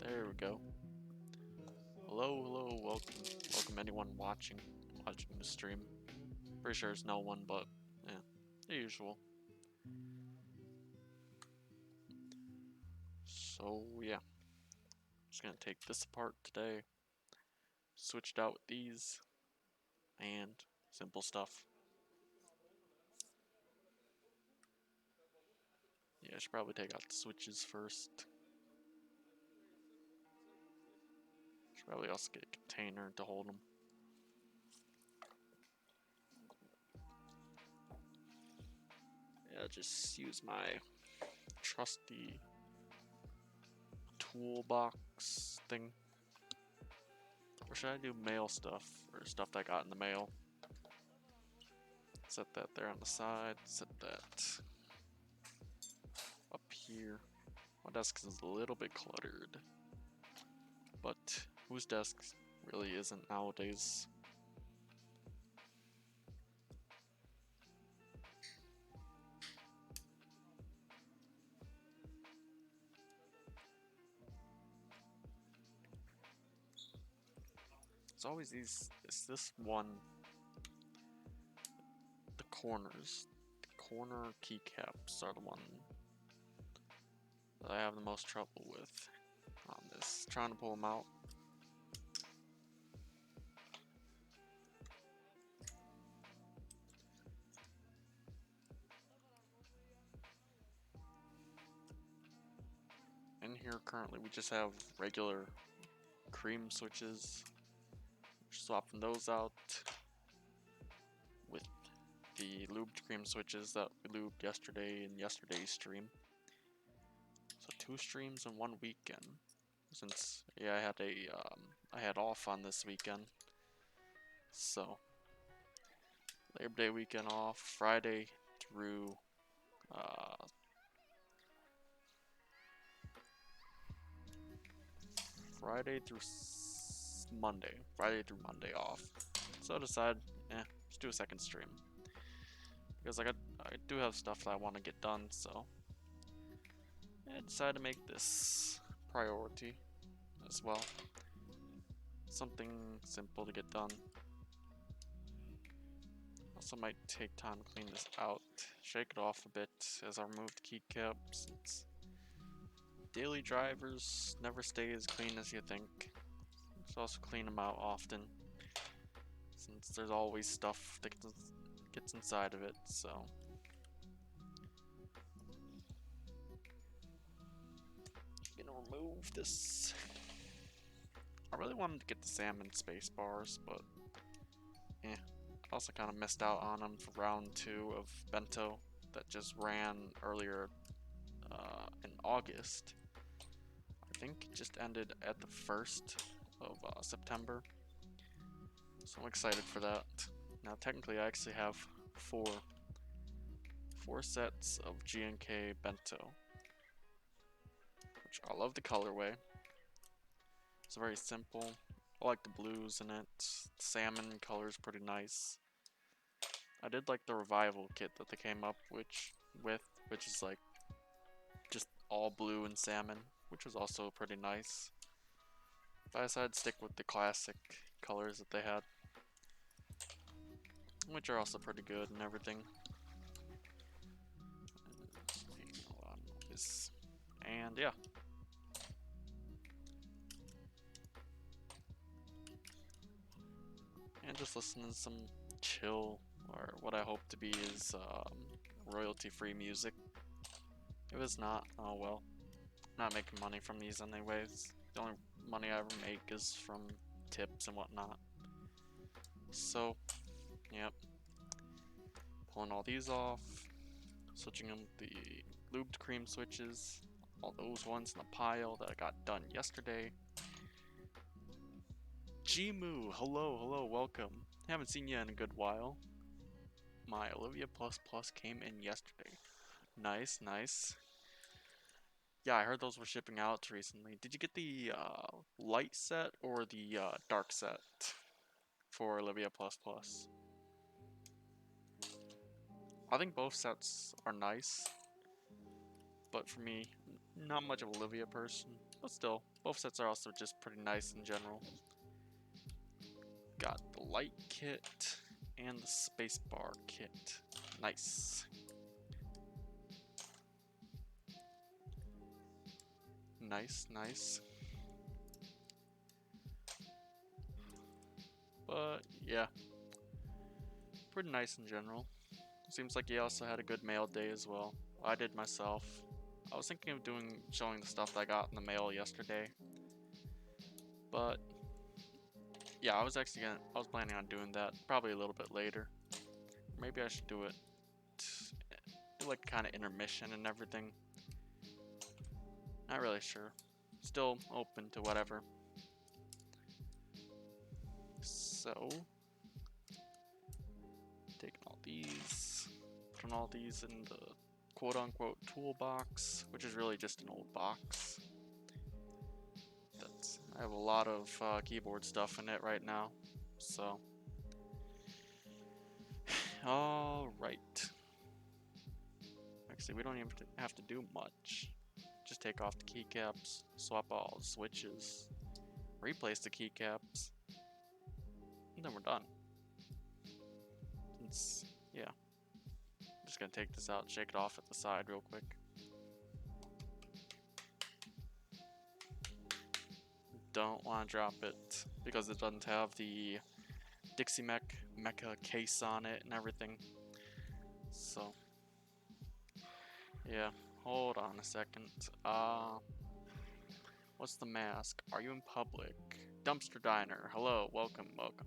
There we go. Hello, welcome anyone watching the stream. Pretty sure there's no one, but yeah, the usual. So yeah, just gonna take this apart today. Switched out with these and simple stuff. Yeah, I should probably take out the switches first. Should probably also get a container to hold them. Yeah, just use my trusty toolbox thing. Or should I do mail stuff, or stuff that I got in the mail? Set that there on the side, set that up here. My desk is a little bit cluttered, but whose desk really isn't nowadays? It's always it's this one, the corners. The corner keycaps are the one that I have the most trouble with on this. Trying to pull them out. In here currently we just have regular cream switches. Swapping those out with the lubed cream switches that we lubed yesterday in yesterday's stream. So 2 streams in 1 weekend. Since yeah, I had off on this weekend. So Labor Day weekend off, Friday through Friday through Monday off. So I decided, just do a second stream because I do have stuff that I want to get done. So I decided to make this priority as well. Something simple to get done. Also might take time to clean this out, shake it off a bit as I remove the keycap, since daily drivers never stay as clean as you think. So also clean them out often, since there's always stuff that gets inside of it. So I'm gonna remove this. I really wanted to get the salmon space bars, but I also kind of missed out on them for round 2 of Bento that just ran earlier in August. I think it just ended at the 1st of September. So I'm excited for that. Now technically I actually have 4 sets of G&K Bento, which I love the colorway. It's very simple. I like the blues in it. The salmon color is pretty nice. I did like the revival kit that they came up which is like just all blue and salmon, which was also pretty nice. But I decided to stick with the classic colors that they had, which are also pretty good and everything. And yeah. And just listening to some chill, or what I hope to be is royalty-free music. If it's not, oh well. I'm not making money from these anyways. The only money I ever make is from tips and whatnot. So, yep. Pulling all these off. Switching them to the lubed cream switches. All those ones in the pile that I got done yesterday. Gmu, hello, welcome. Haven't seen you in a good while. My Olivia Plus Plus came in yesterday. Nice, nice. Yeah, I heard those were shipping out recently. Did you get the light set or the dark set for Olivia Plus Plus? I think both sets are nice, but for me, not much of a Olivia person. But still, both sets are also just pretty nice in general. Got the light kit and the spacebar kit. Nice. Nice, nice. But yeah, pretty nice in general. Seems like he also had a good mail day as well. I did myself. I was thinking of showing the stuff that I got in the mail yesterday. But yeah, I was planning on doing that probably a little bit later. Maybe I should do it like kind of intermission and everything. Not really sure. Still open to whatever. So, taking all these, putting all these in the quote-unquote toolbox, which is really just an old box. I have a lot of keyboard stuff in it right now, so. Alright. Actually, we don't even have to do much. Just take off the keycaps, swap all the switches, replace the keycaps, and then we're done. Yeah. I'm just gonna take this out, shake it off at the side real quick. Don't want to drop it because it doesn't have the Dixie Mecha case on it and everything. So, yeah. Hold on a second. What's the mask? Are you in public? Dumpster Diner. Hello, welcome, welcome.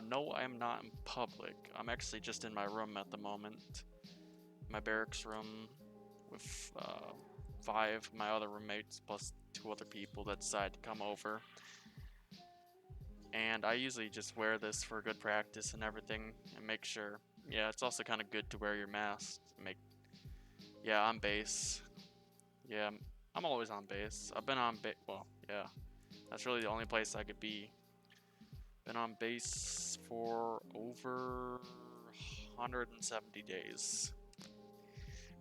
No, I am not in public. I'm actually just in my room at the moment. My barracks room with 5 of my other roommates plus 2 other people that decide to come over. And I usually just wear this for good practice and everything and make sure. Yeah, it's also kind of good to wear your mask. Yeah, I'm base. Yeah, I'm always on base. I've been on base. Well, yeah, that's really the only place I could be. Been on base for over 170 days.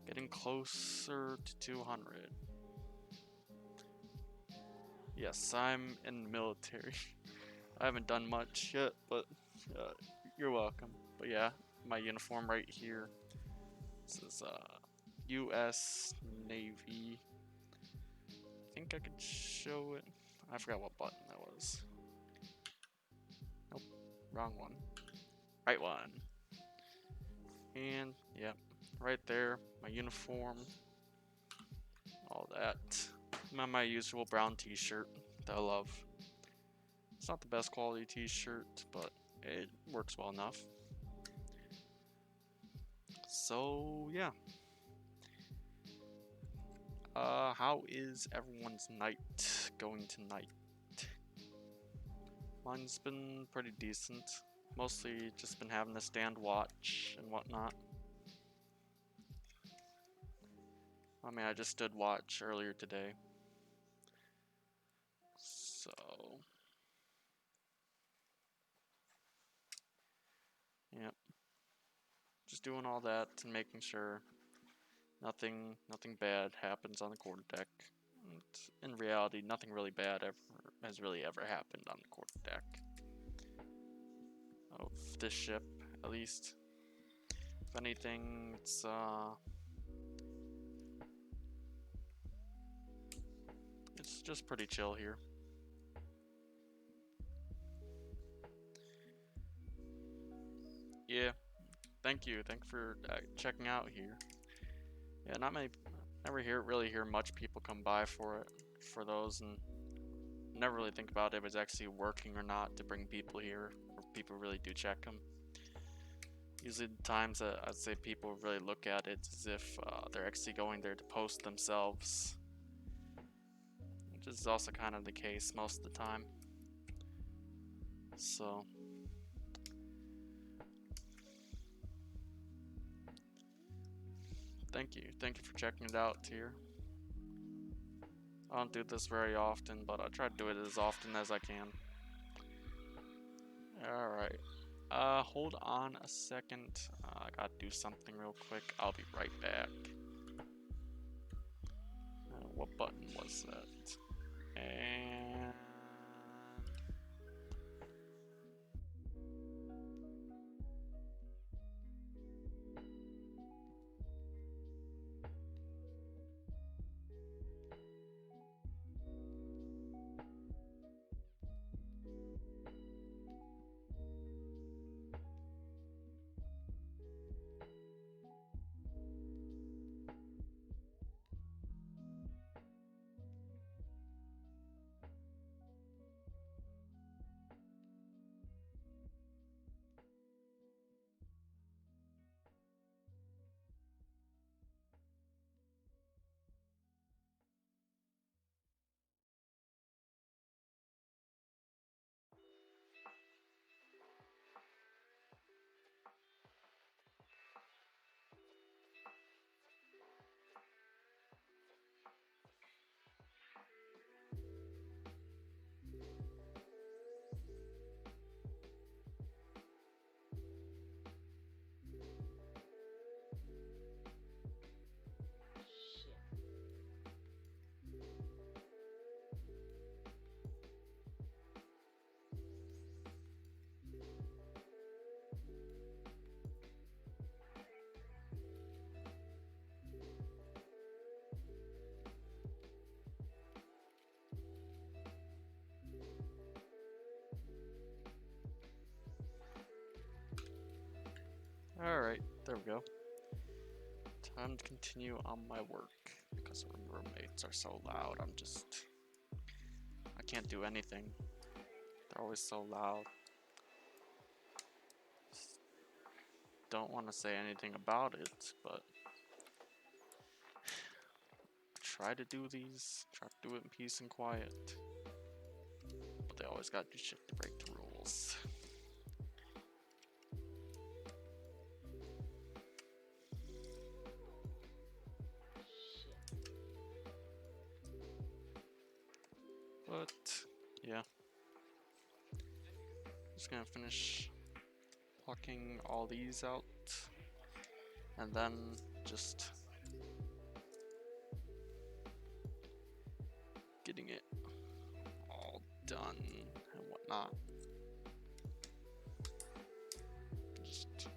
Getting closer to 200. Yes, I'm in the military. I haven't done much yet, but you're welcome. But yeah, my uniform right here. This is U.S. Navy. I think I could show it. I forgot what button that was. Nope, wrong one. Right one. And yeah, right there, my uniform. All that. My usual brown t-shirt that I love. It's not the best quality t-shirt, but it works well enough. So yeah. How is everyone's night going tonight? Mine's been pretty decent. Mostly just been having to stand watch and whatnot. I mean, I just stood watch earlier today. So yep. Just doing all that and making sure nothing bad happens on the quarterdeck. In reality, nothing really bad has really ever happened on the quarterdeck of this ship, at least. If anything, it's just pretty chill here. Yeah, thank you for checking out here. Yeah, not many. Never really hear much people come by for those, and never really think about if it's actually working or not to bring people here, or people really do check them. Usually the times that I'd say people really look at it as if they're actually going there to post themselves, which is also kind of the case most of the time. So Thank you. Thank you for checking it out, Tier. I don't do this very often, but I try to do it as often as I can. Alright. Hold on a second. I gotta do something real quick. I'll be right back. What button was that? And... Alright, there we go. Time to continue on my work because our roommates are so loud. I can't do anything. They're always so loud. Just don't want to say anything about it, but try to do these. Try to do it in peace and quiet. But they always gotta do shit to break the rules. But yeah, just gonna finish plucking all these out and then just getting it all done and whatnot. Just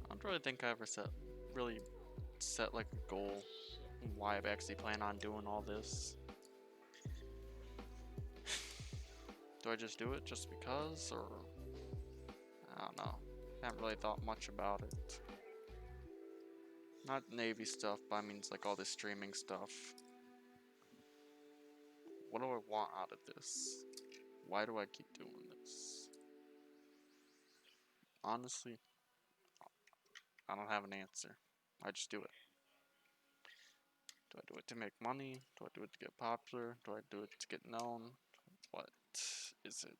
I don't really think I ever really set like a goal why I actually plan on doing all this. Do I just do it just because, or I don't know. I haven't really thought much about it. Not Navy stuff, but I mean like all this streaming stuff. What do I want out of this? Why do I keep doing this? Honestly, I don't have an answer. I just do it. Do I do it to make money? Do I do it to get popular? Do I do it to get known? What is it?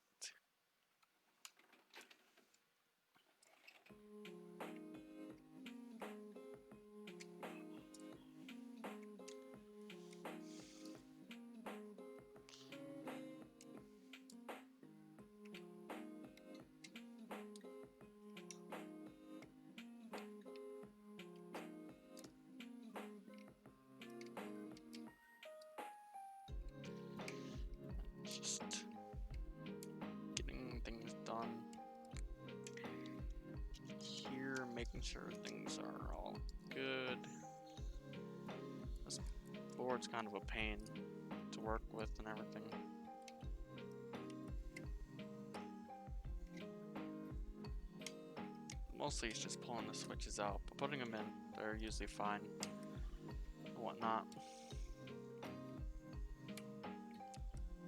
Just getting things done. Here, making sure things are all good. This board's kind of a pain to work with and everything. Mostly it's just pulling the switches out, but putting them in, they're usually fine and whatnot.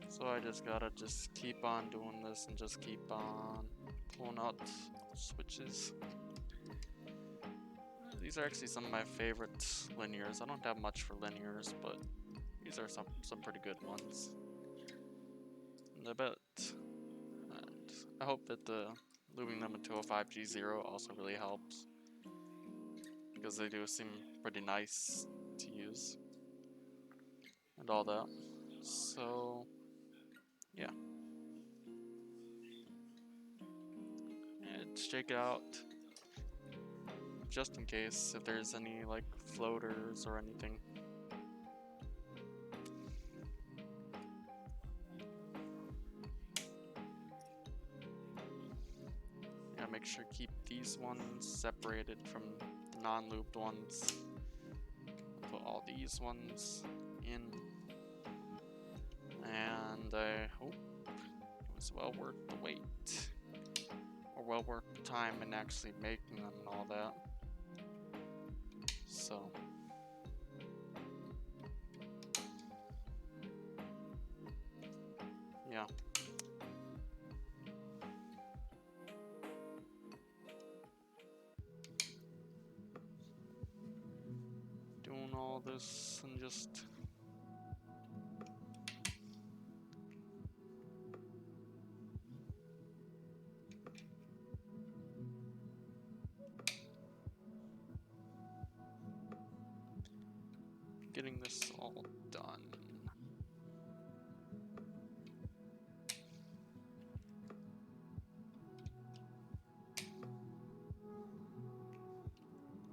So I just gotta keep on doing this and just keep on pulling out switches. these are actually some of my favorite linears. I don't have much for linears, but these are some pretty good ones. And I hope that the looping them into a 5G0 also really helps, because they do seem pretty nice to use and all that. So yeah, let's check it out just in case if there's any like floaters or anything. Yeah, make sure to keep these ones separated from the non-looped ones. Put all these ones in, and I hope it was well worth the wait, or well worth the time in actually making them and all that. So yeah. Doing all this and just getting this all done.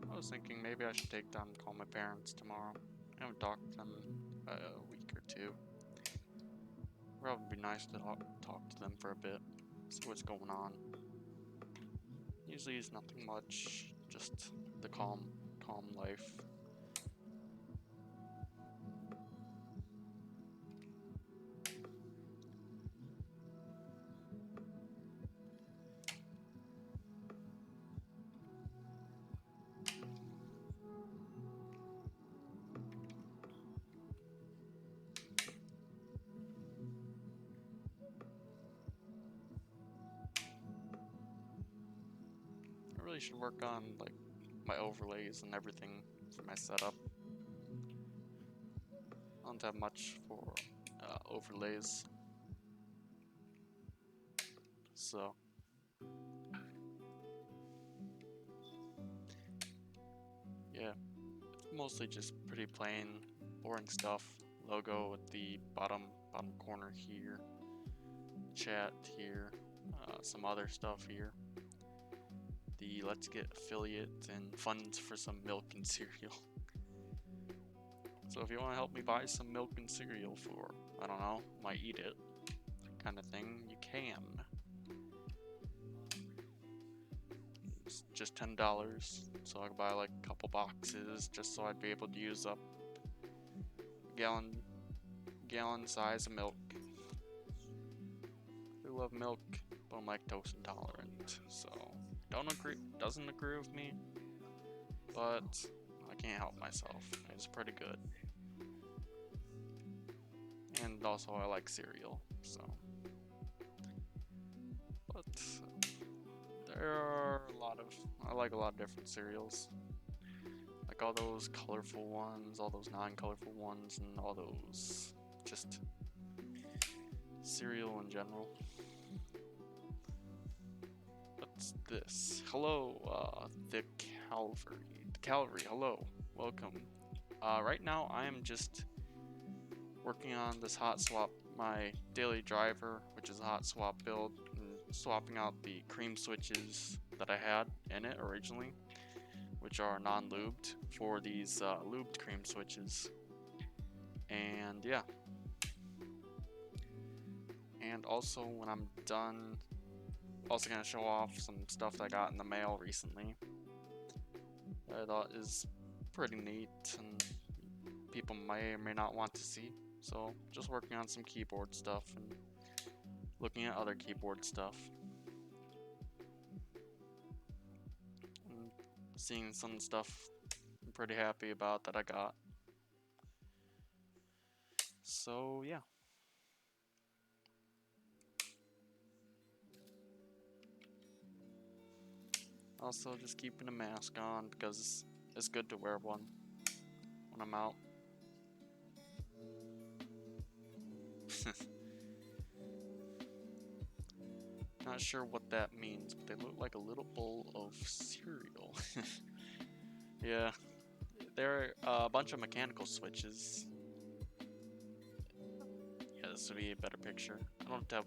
I was thinking maybe I should take time to call my parents tomorrow. I haven't talked to them in a week or two. Probably be nice to talk to them for a bit, see what's going on. Usually it's nothing much, just the calm life. I really should work on like my overlays and everything for my setup. I don't have much for overlays, so yeah, mostly just pretty plain, boring stuff. Logo with the bottom corner here, chat here, some other stuff here. The let's get affiliate and funds for some milk and cereal. So if you want to help me buy some milk and cereal for, I don't know, might eat it kind of thing, you can. It's just $10, so I could buy like a couple boxes just so I'd be able to use up gallon size of milk. I love milk, but I'm lactose intolerant, so doesn't agree with me, but I can't help myself. It's pretty good. And also I like cereal, so. But there are I like a lot of different cereals. Like all those colorful ones, all those non-colorful ones, and all those just cereal in general. What's this? Hello, the Calvary, hello, welcome. Right now I am just working on this hot swap, my daily driver, which is a hot swap build, and swapping out the cream switches that I had in it originally, which are non-lubed, for these lubed cream switches. And yeah. And also when I'm done, also gonna show off some stuff that I got in the mail recently that I thought is pretty neat and people may or may not want to see. So just working on some keyboard stuff and looking at other keyboard stuff. And seeing some stuff I'm pretty happy about that I got. So yeah. Also just keeping a mask on because it's good to wear one when I'm out. Not sure what that means, but they look like a little bowl of cereal. Yeah, they're a bunch of mechanical switches. Yeah, this would be a better picture. I don't have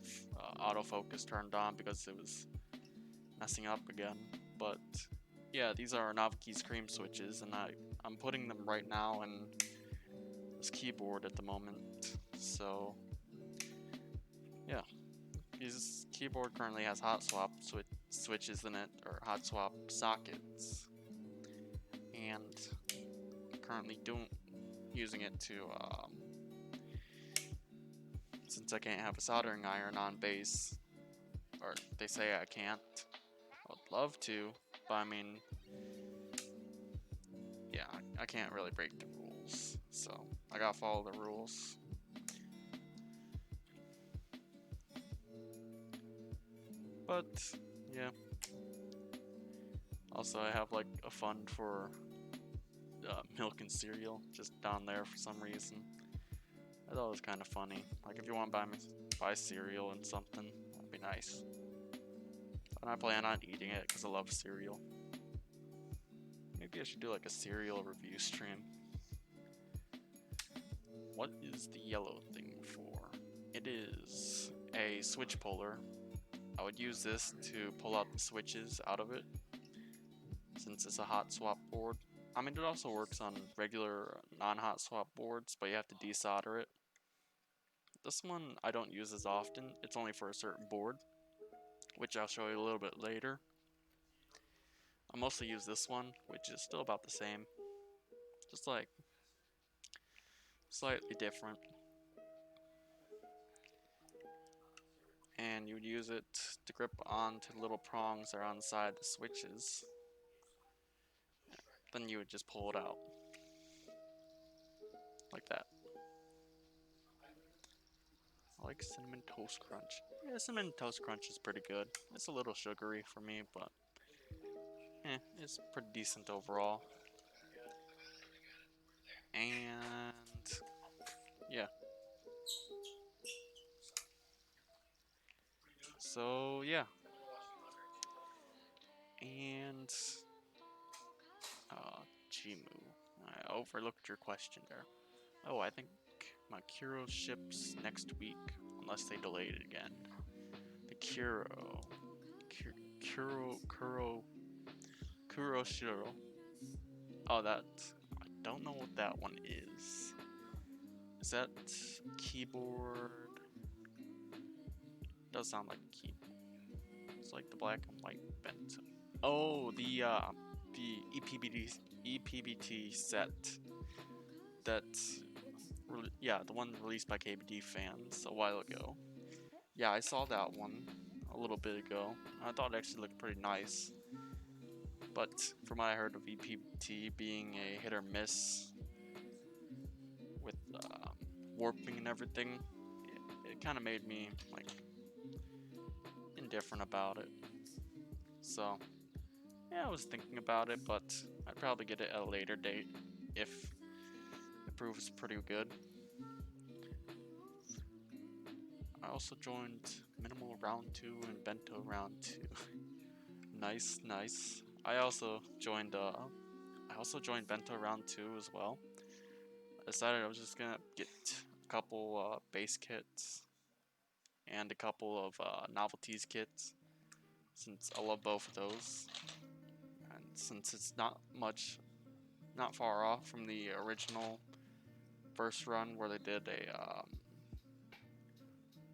autofocus turned on because it was messing up again. But yeah, these are Novelty's cream switches, and I'm putting them right now in this keyboard at the moment. So yeah, this keyboard currently has hot swap switches in it, or hot swap sockets, and currently using it to since I can't have a soldering iron on base, or they say I can't. I'd love to, but I mean, yeah, I can't really break the rules, so I gotta follow the rules. But yeah, also I have like a fund for milk and cereal just down there for some reason. I thought it was kind of funny. Like if you want to buy cereal and something, that'd be nice. And I plan on eating it because I love cereal. Maybe I should do like a cereal review stream. What is the yellow thing for? It is a switch puller. I would use this to pull out the switches out of it, since it's a hot swap board. I mean, it also works on regular non-hot swap boards, but you have to desolder it. This one I don't use as often. It's only for a certain board, which I'll show you a little bit later. I mostly use this one, which is still about the same, just like slightly different. And you would use it to grip onto the little prongs that are on the side of the switches. Then you would just pull it out like that. I like Cinnamon Toast Crunch. Yeah, Cinnamon Toast Crunch is pretty good. It's a little sugary for me, but it's pretty decent overall. And yeah. So yeah. And Jimu. I overlooked your question there. Oh, I think my Kuro ships next week, unless they delay it again. The Kuroshiro. Oh, that, I don't know what that one is. Is that keyboard? Does sound like keyboard. It's like the black and white bento. Oh, the EPBT set. That, yeah, the one released by KBD fans a while ago. Yeah, I saw that one a little bit ago. I thought it actually looked pretty nice. But from what I heard of EPBT being a hit or miss with warping and everything, it kind of made me like indifferent about it. So yeah, I was thinking about it, but I'd probably get it at a later date if it proves pretty good. I also joined Minimal Round 2 and Bento Round 2. Nice, nice. I also joined Bento Round 2 as well. I decided I was just gonna get a couple base kits and a couple of novelties kits, since I love both of those. And since it's not far off from the original first run where they did a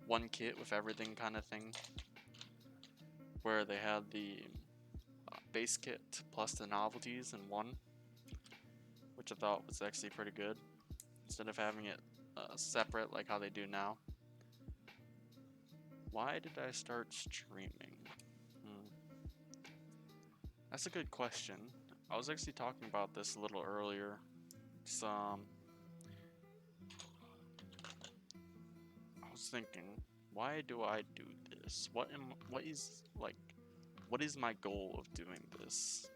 one kit with everything kind of thing, where they had the base kit plus the novelties in one, which I thought was actually pretty good, instead of having it separate like how they do now. Why did I start streaming? That's a good question. I was actually talking about this a little earlier. I was thinking, why do I do this? What is my goal of doing this?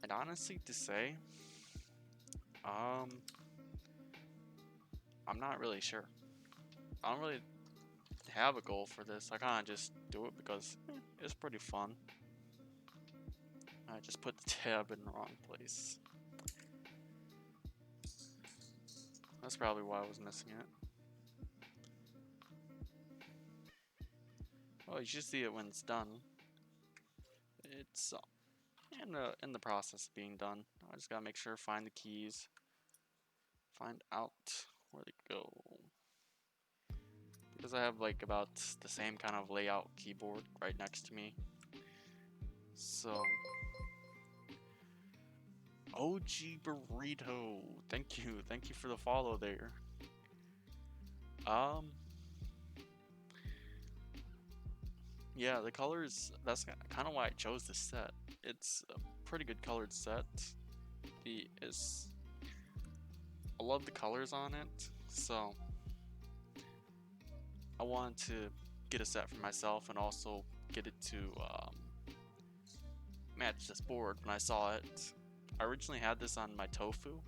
And honestly to say, I'm not really sure. I don't really have a goal for this. I kind of just do it because it's pretty fun. I just put the tab in the wrong place. That's probably why I was missing it. Well, you should see it when it's done. It's in the process of being done. I just gotta make sure, find the keys, find out where they go. Because I have like about the same kind of layout keyboard right next to me. So, OG Burrito, thank you for the follow there. Yeah, the colors, that's kind of why I chose this set. It's a pretty good colored set. I love the colors on it, so I wanted to get a set for myself and also get it to match this board when I saw it. I originally had this on my Tofu,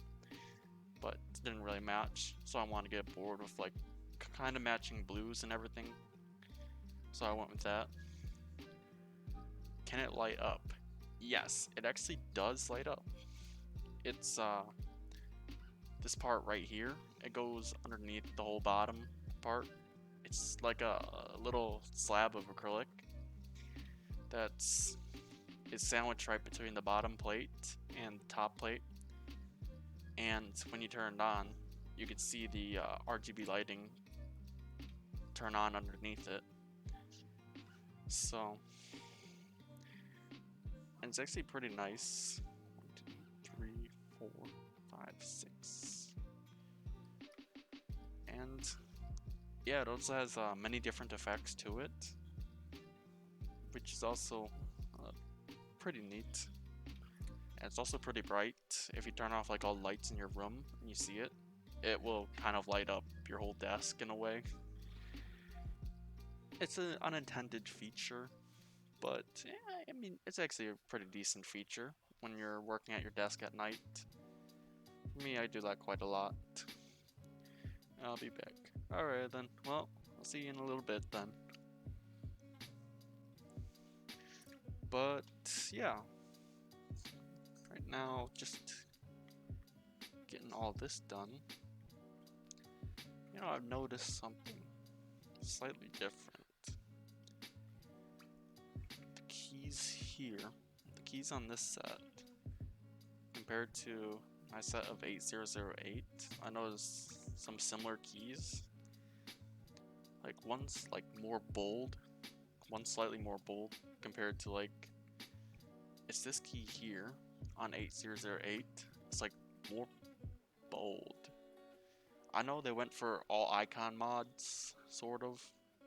but it didn't really match, so I wanted to get a board with like kind of matching blues and everything. So I went with that. Can it light up? Yes, it actually does light up. It's this part right here. It goes underneath the whole bottom part. It's like a little slab of acrylic that's sandwiched right between the bottom plate and the top plate. And when you turn it on, you can see the RGB lighting turn on underneath it. So, and it's actually pretty nice. 1, 2, 3, 4, 5, 6. And yeah, it also has many different effects to it, which is also pretty neat. And it's also pretty bright. If you turn off like all lights in your room and you see it, it will kind of light up your whole desk in a way. It's an unintended feature, but yeah, I mean, it's actually a pretty decent feature when you're working at your desk at night. For me, I do that quite a lot. I'll be back. Alright then, well, I'll see you in a little bit then. But yeah, right now, just getting all this done. You know, I've noticed something slightly different. The keys here, the keys on this set, compared to my set of 8008, I noticed some similar keys. Like one's like more bold, one's slightly more bold compared to like, it's this key here on 8008. It's like more bold. I know they went for all icon mods, sort of,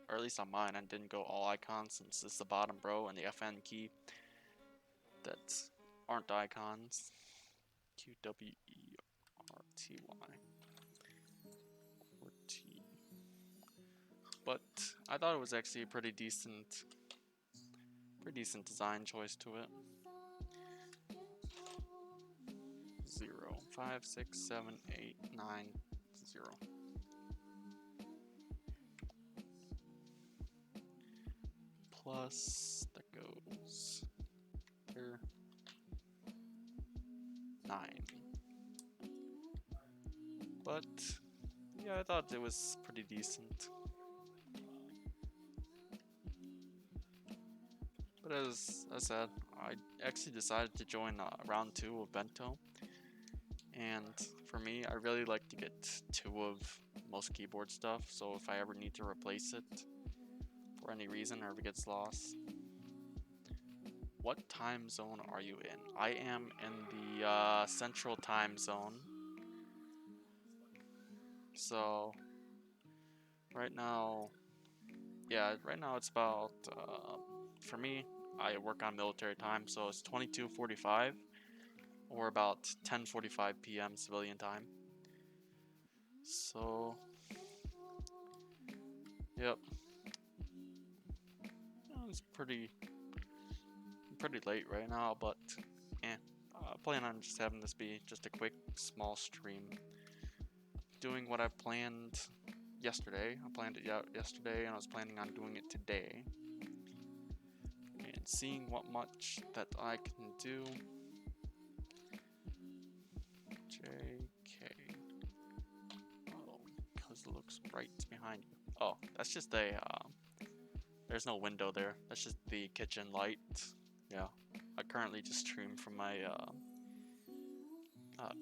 or at least on mine. I didn't go all icons since it's the bottom row and the FN key that aren't icons. QWERTY or T. But I thought it was actually a pretty decent design choice to it. 0, 5, 6, 7, 8, 9, 0. Plus, that goes there. 9. But yeah, I thought it was pretty decent. But as I said, I actually decided to join round 2 of Bento. And for me, I really like to get 2 of most keyboard stuff, so if I ever need to replace it for any reason or if it gets lost. What time zone are you in? I am in the central time zone. So right now it's about, for me, I work on military time, so it's 22:45 or about 10:45 p.m. civilian time. So, yep. It's pretty late right now, but plan on just having this be just a quick, small stream. Doing what I planned yesterday. I planned it out yesterday, and I was planning on doing it today. And seeing what much that I can do. JK. Oh, because it looks right behind you. Oh, that's just a, there's no window there. That's just the kitchen light. Yeah, I currently just stream from my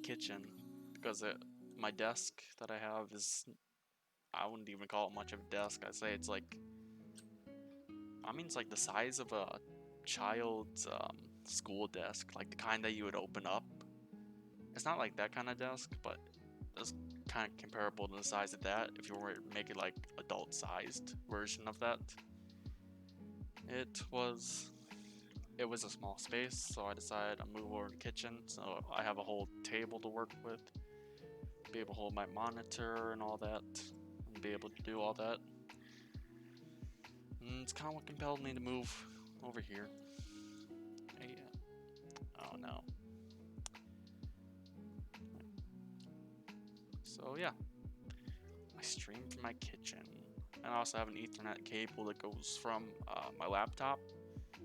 kitchen because my desk that I have is, I wouldn't even call it much of a desk. I'd say it's like, I mean, it's like the size of a child's school desk, like the kind that you would open up. It's not like that kind of desk, but it's kind of comparable to the size of that if you were to make it like adult-sized version of that. It was a small space, so I decided to move over to the kitchen, so I have a whole table to work with, be able to hold my monitor and all that, and be able to do all that. And it's kind of what compelled me to move over here. Hey, oh no. So yeah, I stream from my kitchen. And I also have an Ethernet cable that goes from my laptop,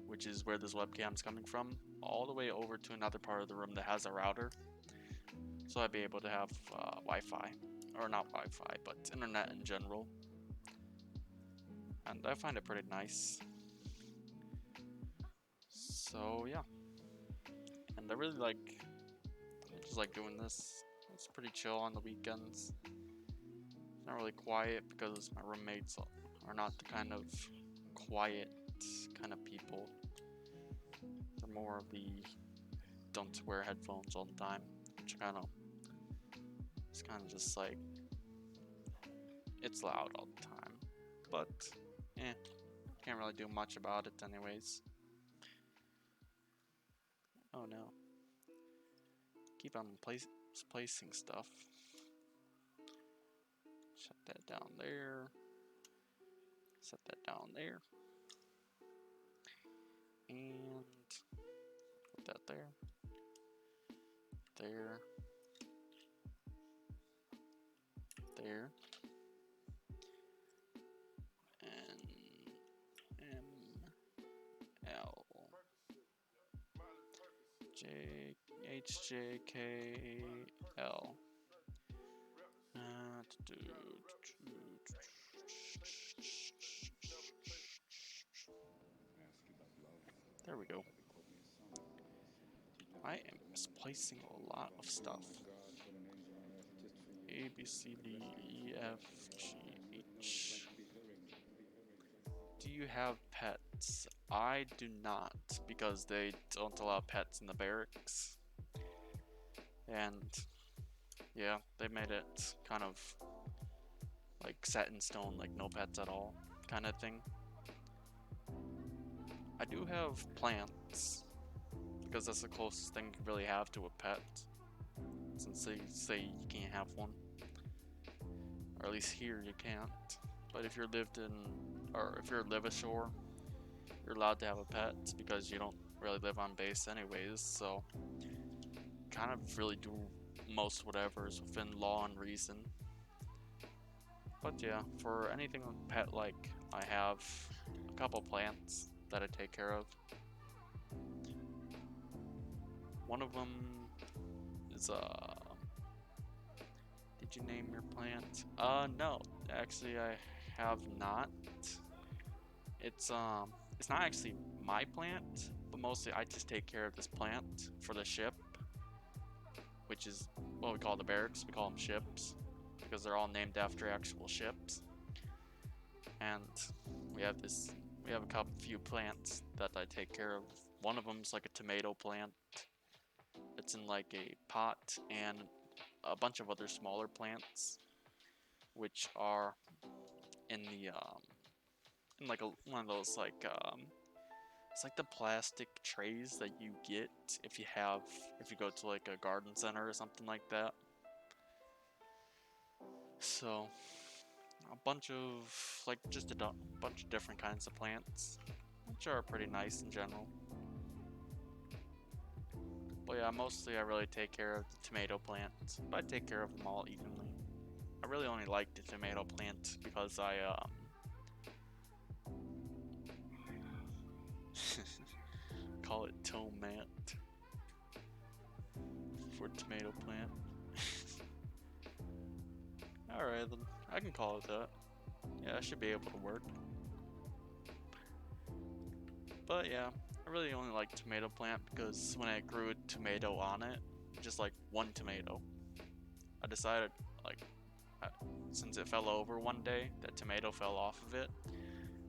which is where this webcam is coming from, all the way over to another part of the room that has a router. So I'd be able to have Wi-Fi, or not Wi-Fi, but internet in general. And I find it pretty nice. So yeah, and I really just like doing this. It's pretty chill on the weekends. It's not really quiet because my roommates are not the kind of quiet kind of people. They're more of the don't wear headphones all the time, which it's kind of just like, it's loud all the time, but can't really do much about it anyways. Oh no, keep on placing stuff. Shut that down there, set that down there, and put that there, there, there, and M, L, J, H, J, K, L. There we go. I am misplacing a lot of stuff. A, B, C, D, E, F, G, H. Do you have pets? I do not, because they don't allow pets in the barracks. And yeah, they made it kind of like set in stone, like no pets at all kind of thing. I do have plants, because that's the closest thing you really have to a pet, since they say you can't have one, or at least here you can't. But if you're if you're live ashore, you're allowed to have a pet because you don't really live on base anyways. So kind of really do most whatever is within law and reason. But yeah, for anything with pet, like, I have a couple plants that I take care of. One of them is did you name your plant? No, actually I have not. It's not actually my plant, but mostly I just take care of this plant for the ship, which is what we call the barracks. We call them ships because they're all named after actual ships. And we have a few plants that I take care of. One of them is like a tomato plant. It's in like a pot, and a bunch of other smaller plants, which are in the in like one of those like it's like the plastic trays that you get if you go to like a garden center or something like that. So a bunch of like just a bunch of different kinds of plants, which are pretty nice in general. Well, yeah, mostly I really take care of the tomato plants, but I take care of them all evenly. I really only like the tomato plant because I call it tomat for tomato plant. Alright then, I can call it that. Yeah, I should be able to work. But yeah, I really only like tomato plant because when I grew a tomato on it, just like one tomato, I decided like since it fell over one day, that tomato fell off of it.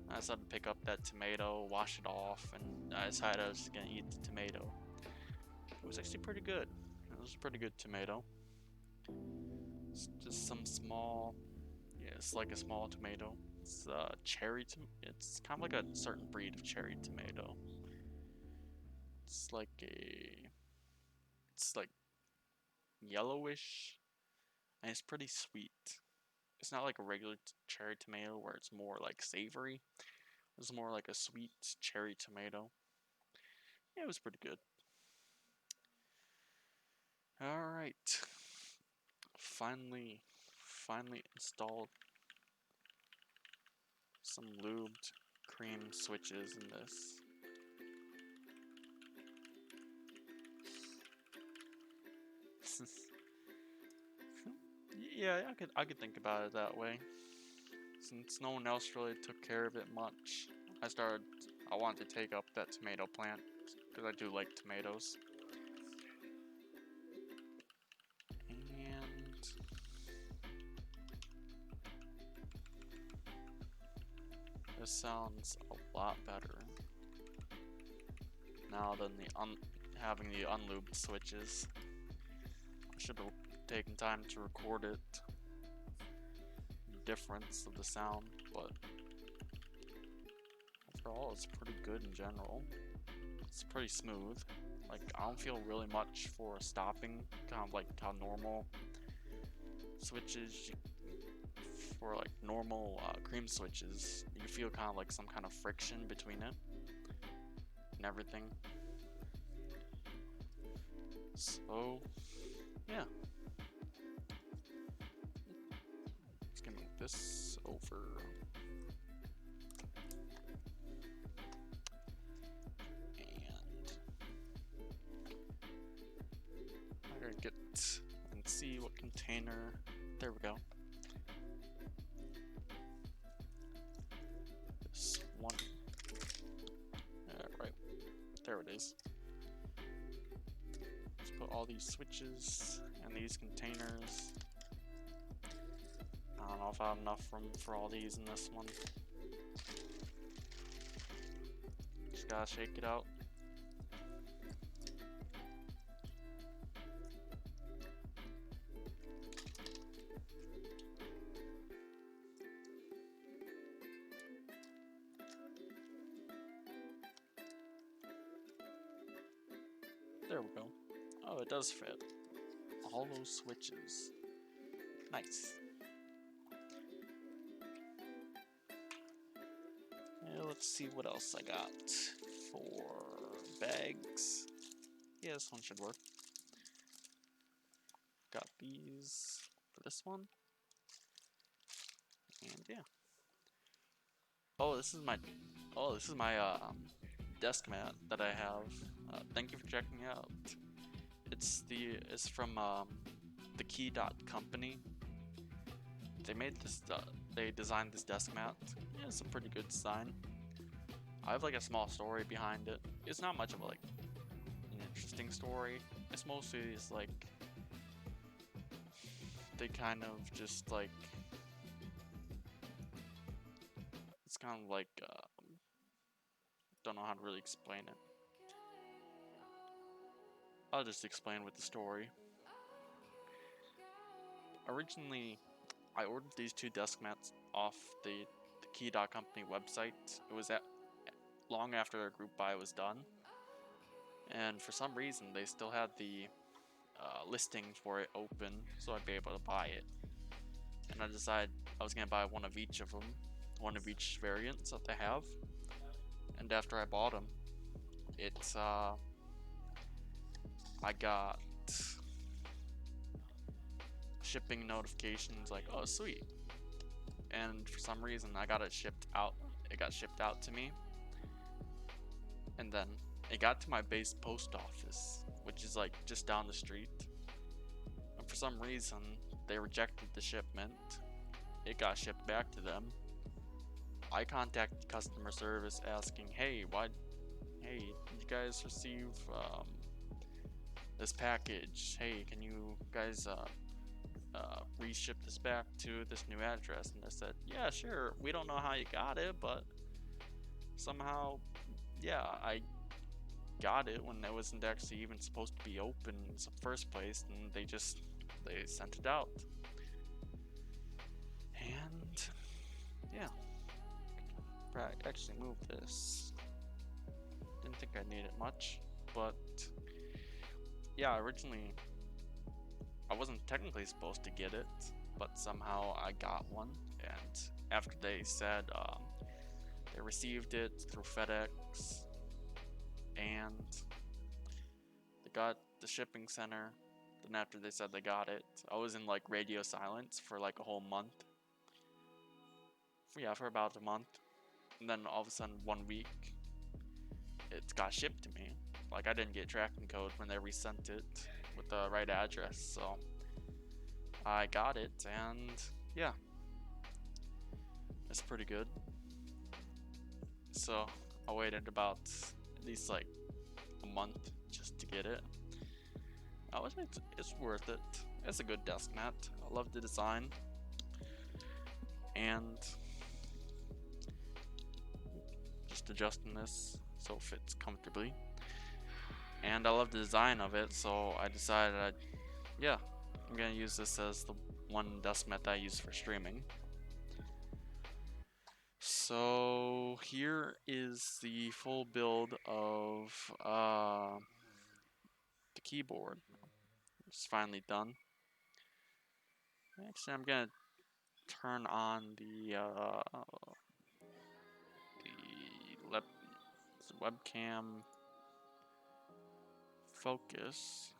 I decided to pick up that tomato, wash it off, and I decided I was just gonna eat the tomato. It was actually pretty good. It was a pretty good tomato. It's just some small, yeah, it's like a small tomato. It's cherry. It's kind of like a certain breed of cherry tomato. It's like it's like yellowish, and it's pretty sweet. It's not like a regular cherry tomato where it's more like savory. It's more like a sweet cherry tomato. Yeah, it was pretty good. Alright. Finally installed some lubed cream switches in this. Yeah, I could think about it that way. Since no one else really took care of it much, I wanted to take up that tomato plant because I do like tomatoes. And this sounds a lot better now than having the unlubed switches. I should have taken time to record it. The difference of the sound, but overall it's pretty good in general. It's pretty smooth. Like, I don't feel really much for stopping, kind of like how normal switches, for like normal cream switches, you feel kind of like some kind of friction between it and everything. So, yeah. Let's move this over. Get and see what container. There we go. This one. Right. There it is. Let's put all these switches and these containers. I don't know if I have enough room for all these in this one. Just gotta shake it out. There we go. Oh, it does fit. All those switches. Nice. Yeah, let's see what else I got for bags. Yeah, this one should work. Got these for this one. And yeah. Oh, this is my desk mat that I have. Thank you for checking out. It's from the Key.company. They made this. They designed this desk mat. Yeah, it's a pretty good design. I have like a small story behind it. It's not much of an interesting story. It's mostly just like they kind of just like it's kind of like don't know how to really explain it. I'll just explain with the story. Originally, I ordered these two desk mats off the Key.company website. It was long after their group buy was done, and for some reason they still had the listing for it open, so I'd be able to buy it. And I decided I was gonna buy one of each of them, one of each variants that they have. And after I bought them, it's I got shipping notifications like, oh sweet, and for some reason I got it shipped out. It got shipped out to me, and then it got to my base post office, which is like just down the street. And for some reason, they rejected the shipment. It got shipped back to them. I contacted customer service asking, hey, hey, did you guys receive this package? Hey, can you guys reship this back to this new address? And they said, yeah, sure. We don't know how you got it, but somehow, yeah, I got it when it wasn't actually even supposed to be open in the first place, and they sent it out. And yeah, I actually moved this. Didn't think I needed much, but yeah, originally I wasn't technically supposed to get it, but somehow I got one. And after they said they received it through FedEx, and they got the shipping center. Then after they said they got it, I was in like radio silence for like a whole month. Yeah, for about a month. And then all of a sudden 1 week, it got shipped to me. Like I didn't get tracking code when they resent it with the right address, so I got it, and yeah, it's pretty good. So I waited about at least like a month just to get it. It's worth it. It's a good desk mat. I love the design, and just adjusting this so it fits comfortably. And I love the design of it, so I decided I'm gonna use this as the one desk mat that I use for streaming. So here is the full build of the keyboard. It's finally done. Actually, I'm gonna turn on the webcam focus,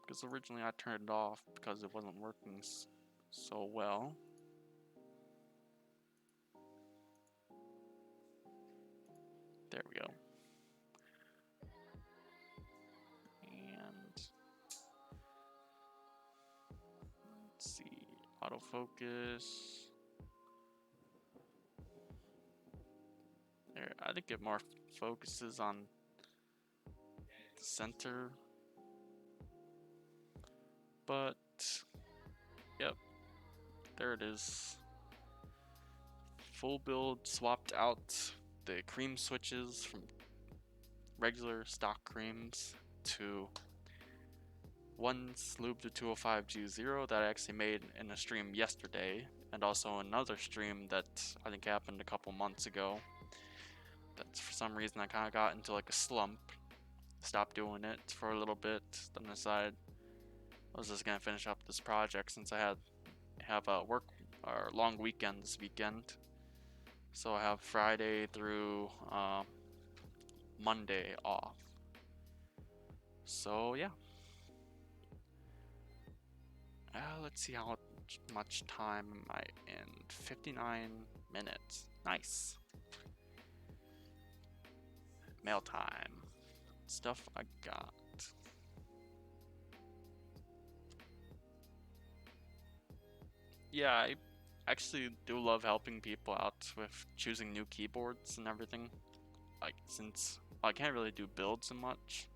because originally I turned it off because it wasn't working so well. There we go. And let's see, autofocus. There, I think it more focuses on the center. But yep, there it is. Full build, swapped out the cream switches from regular stock creams to one Sloop to 205G0 that I actually made in a stream yesterday, and also another stream that I think happened a couple months ago. That for some reason I kind of got into like a slump, stopped doing it for a little bit, then decided I was just gonna finish up this project since I have a work or long weekend this weekend. So I have Friday through Monday off. So yeah. Let's see how much time am I in. 59 minutes. Nice. Mail time. Stuff I got. Yeah, I actually do love helping people out with choosing new keyboards and everything. Like, since I can't really do builds so much,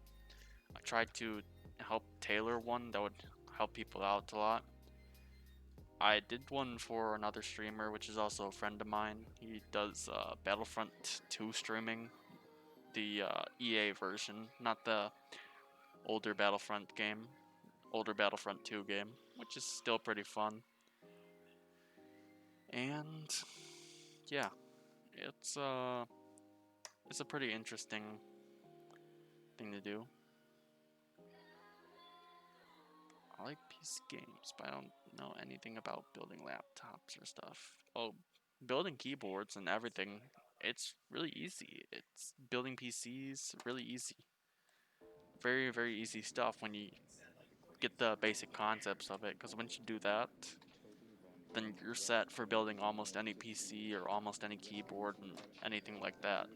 I tried to help tailor one that would help people out a lot. I did one for another streamer, which is also a friend of mine. He does Battlefront 2 streaming, the EA version, not the older Battlefront 2 game, which is still pretty fun. And yeah, it's a pretty interesting thing to do. I like PC games, but I don't know anything about building laptops or stuff. Oh, building keyboards and everything, it's really easy. It's building PCs really easy. very, very easy stuff when you get the basic concepts of it, because once you do that, then you're set for building almost any PC or almost any keyboard and anything like that.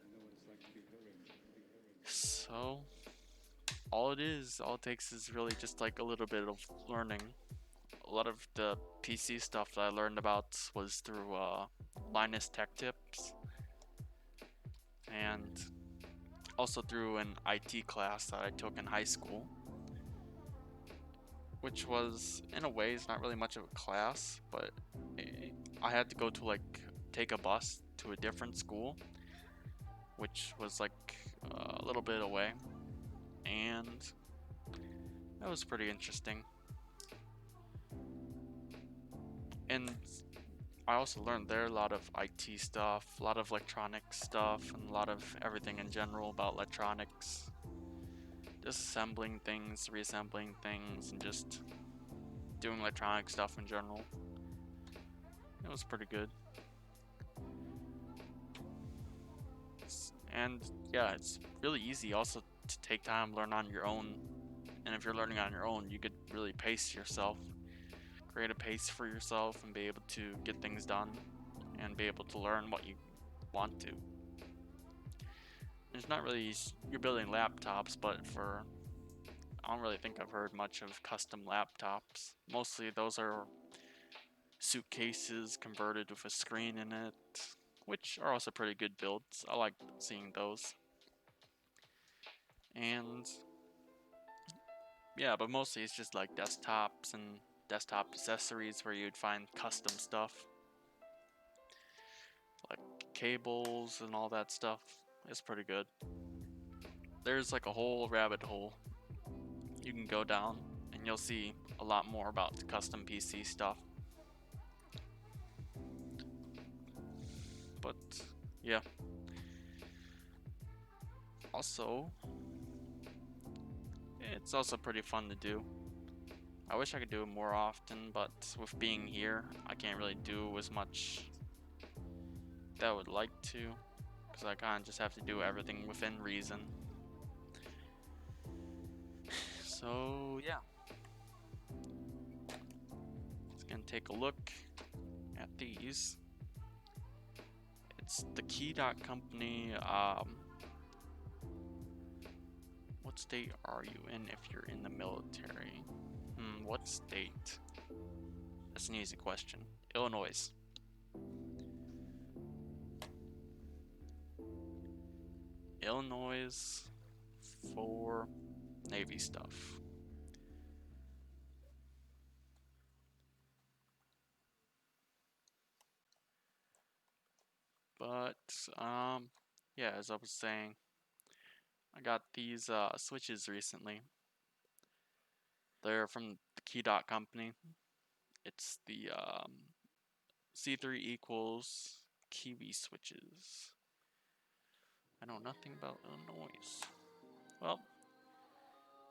So, all it takes is really just like a little bit of learning. A lot of the PC stuff that I learned about was through Linus Tech Tips, and also through an IT class that I took in high school, which was, in a way, it's not really much of a class, but I had to go to like take a bus to a different school, which was like a little bit away, and that was pretty interesting. And I also learned there a lot of IT stuff, a lot of electronic stuff, and a lot of everything in general about electronics. Disassembling things, reassembling things, and just doing electronic stuff in general. It was pretty good. And yeah, it's really easy also to take time, learn on your own. And if you're learning on your own, you could really pace yourself, create a pace for yourself, and be able to get things done and be able to learn what you want to. There's not really, you're building laptops, but I don't really think I've heard much of custom laptops. Mostly those are suitcases converted with a screen in it, which are also pretty good builds. I like seeing those. And yeah, but mostly it's just like desktops and desktop accessories where you'd find custom stuff, like cables and all that stuff. It's pretty good. There's like a whole rabbit hole you can go down, and you'll see a lot more about the custom PC stuff. But yeah. Also, it's also pretty fun to do. I wish I could do it more often, but with being here, I can't really do as much that I would like to, because I kind of just have to do everything within reason. So yeah, let's gonna take a look at these. It's the Key Dot Company. What state are you in if you're in the military? What state? That's an easy question. Illinois. Illinois for Navy stuff. But yeah, as I was saying, I got these switches recently. They're from the Key Dot Company. It's the C3 equals Kiwi switches. I know nothing about Illinois. Well,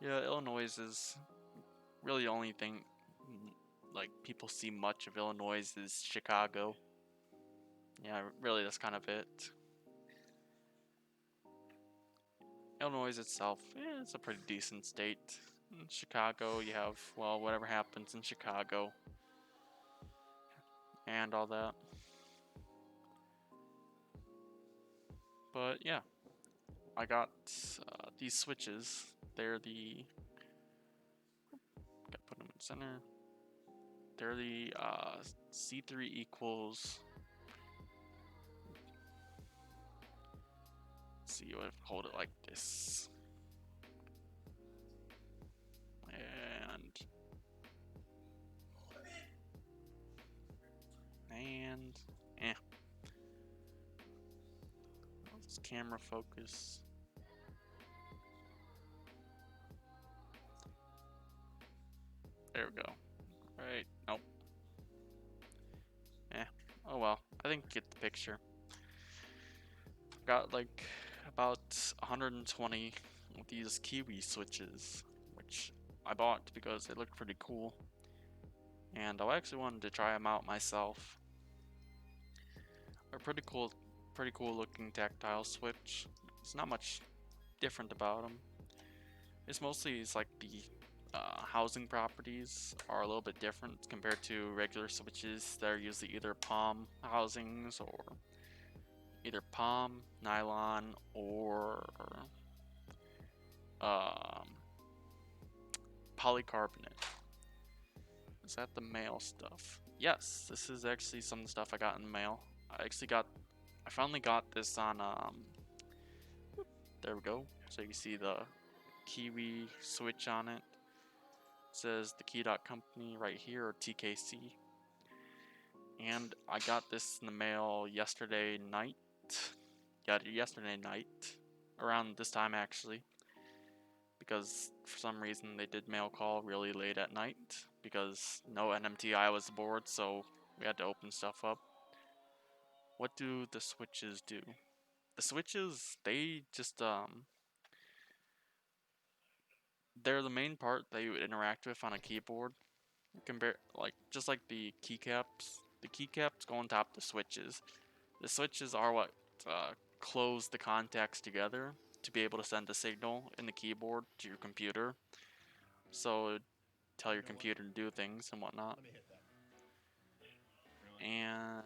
yeah, Illinois is really the only thing like people see much of Illinois is Chicago. Yeah, really that's kind of it. Illinois itself, it's a pretty decent state. In Chicago, you have, well, whatever happens in Chicago and all that. But yeah, I got these switches. They're the, gotta put them in center. They're the C3 equals. Let's see, what if I hold it like this. And let's camera focus. There we go. Right, nope. Oh well, I think you get the picture. Got like about 120 of these Kiwi switches, which I bought because they looked pretty cool. And I actually wanted to try them out myself. They're pretty cool looking tactile switch. It's not much different about them. It's mostly like the housing properties are a little bit different compared to regular switches that are usually either palm housings or either palm, nylon, or um, polycarbonate. Is that the mail stuff? Yes, this is actually some stuff I got in the mail. I finally got this on, there we go. So you can see the Kiwi switch on it. It says the key dot company right here, or TKC. And I got this in the mail yesterday night. Got it yesterday night, around this time actually, because for some reason they did mail call really late at night because no NMTI was aboard, so we had to open stuff up. What do the switches do? The switches, they just they're the main part that you would interact with on a keyboard. Compare just like the keycaps. The keycaps go on top of the switches. The switches are what close the contacts together to be able to send a signal in the keyboard to your computer. So tell your computer to do things and whatnot. And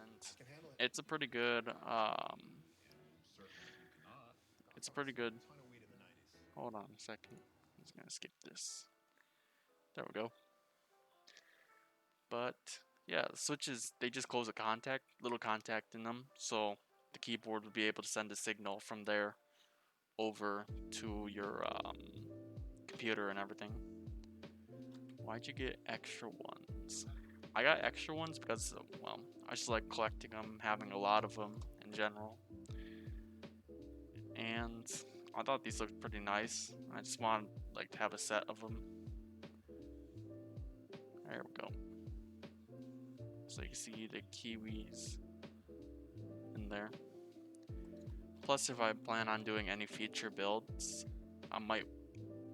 it's a pretty good hold on a second. I'm just gonna skip this. There we go. But yeah, the switches, they just close a little contact in them, so the keyboard would be able to send a signal from there over to your computer and everything. Why'd you get extra ones? I got extra ones because, well, I just like collecting them, having a lot of them in general. And I thought these looked pretty nice. I just wanted to have a set of them. There we go. So you can see the Kiwis in there. Plus, if I plan on doing any future builds, I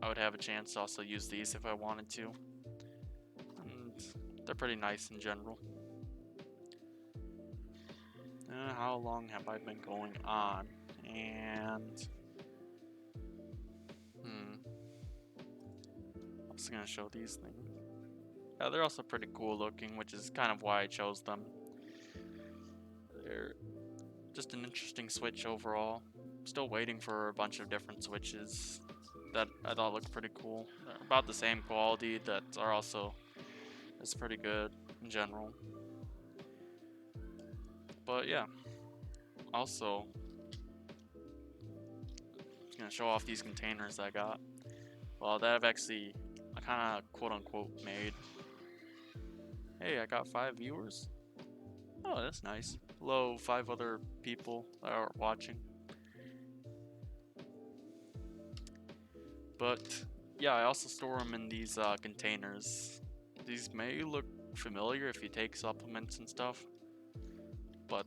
would have a chance to also use these if I wanted to. And they're pretty nice in general. How long have I been going on? And I'm just gonna show these things. Yeah, they're also pretty cool looking, which is kind of why I chose them. They're just an interesting switch overall. Still waiting for a bunch of different switches that I thought looked pretty cool. They're about the same quality that are also is pretty good in general. But yeah, also I'm gonna show off these containers I got. Well, that I've actually kind of quote unquote made. Hey, I got 5 viewers. Oh, that's nice. Hello, 5 other people that are watching. But yeah, I also store them in these containers. These may look familiar if you take supplements and stuff, but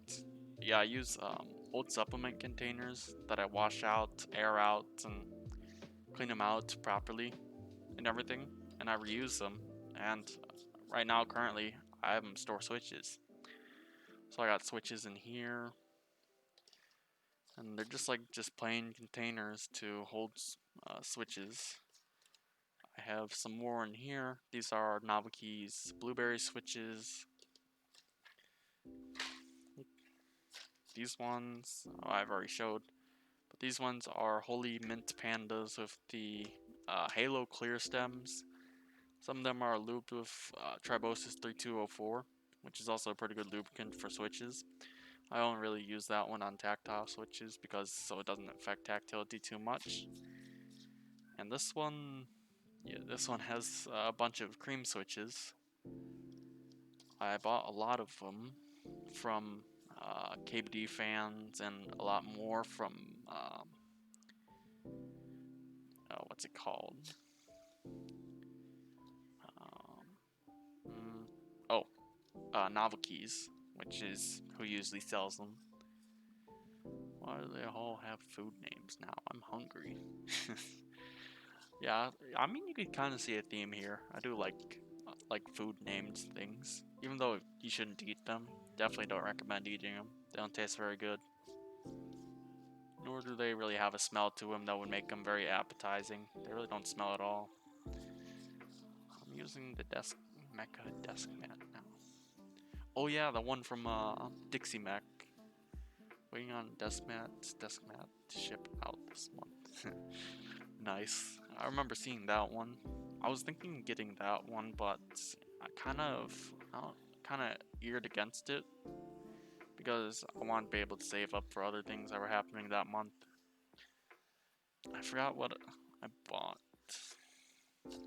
yeah, I use old supplement containers that I wash out, air out, and clean them out properly and everything, and I reuse them. And right now, currently, I have them store switches. So I got switches in here, and they're just plain containers to hold switches. I have some more in here. These are Novelkey's blueberry switches. These ones, I've already showed, but these ones are Holy Mint Pandas with the Halo clear stems. Some of them are lubed with Tribosis 3204, which is also a pretty good lubricant for switches. I don't really use that one on tactile switches so it doesn't affect tactility too much. And this one, yeah, this one has a bunch of cream switches. I bought a lot of them from KBD fans and a lot more from what's it called? Novelkeys, which is who usually sells them. Why do they all have food names now? I'm hungry. Yeah, I mean you can kind of see a theme here. I do like food named things, even though you shouldn't eat them. Definitely don't recommend eating them. They don't taste very good. nor do they really have a smell to them that would make them very appetizing. They really don't smell at all. I'm using the Mecha desk mat now. Oh yeah, the one from Dixie Mac. Waiting on desk mat to ship out this month. Nice. I remember seeing that one. I was thinking of getting that one, but I kind of eared against it because I want to be able to save up for other things that were happening that month. I forgot what I bought,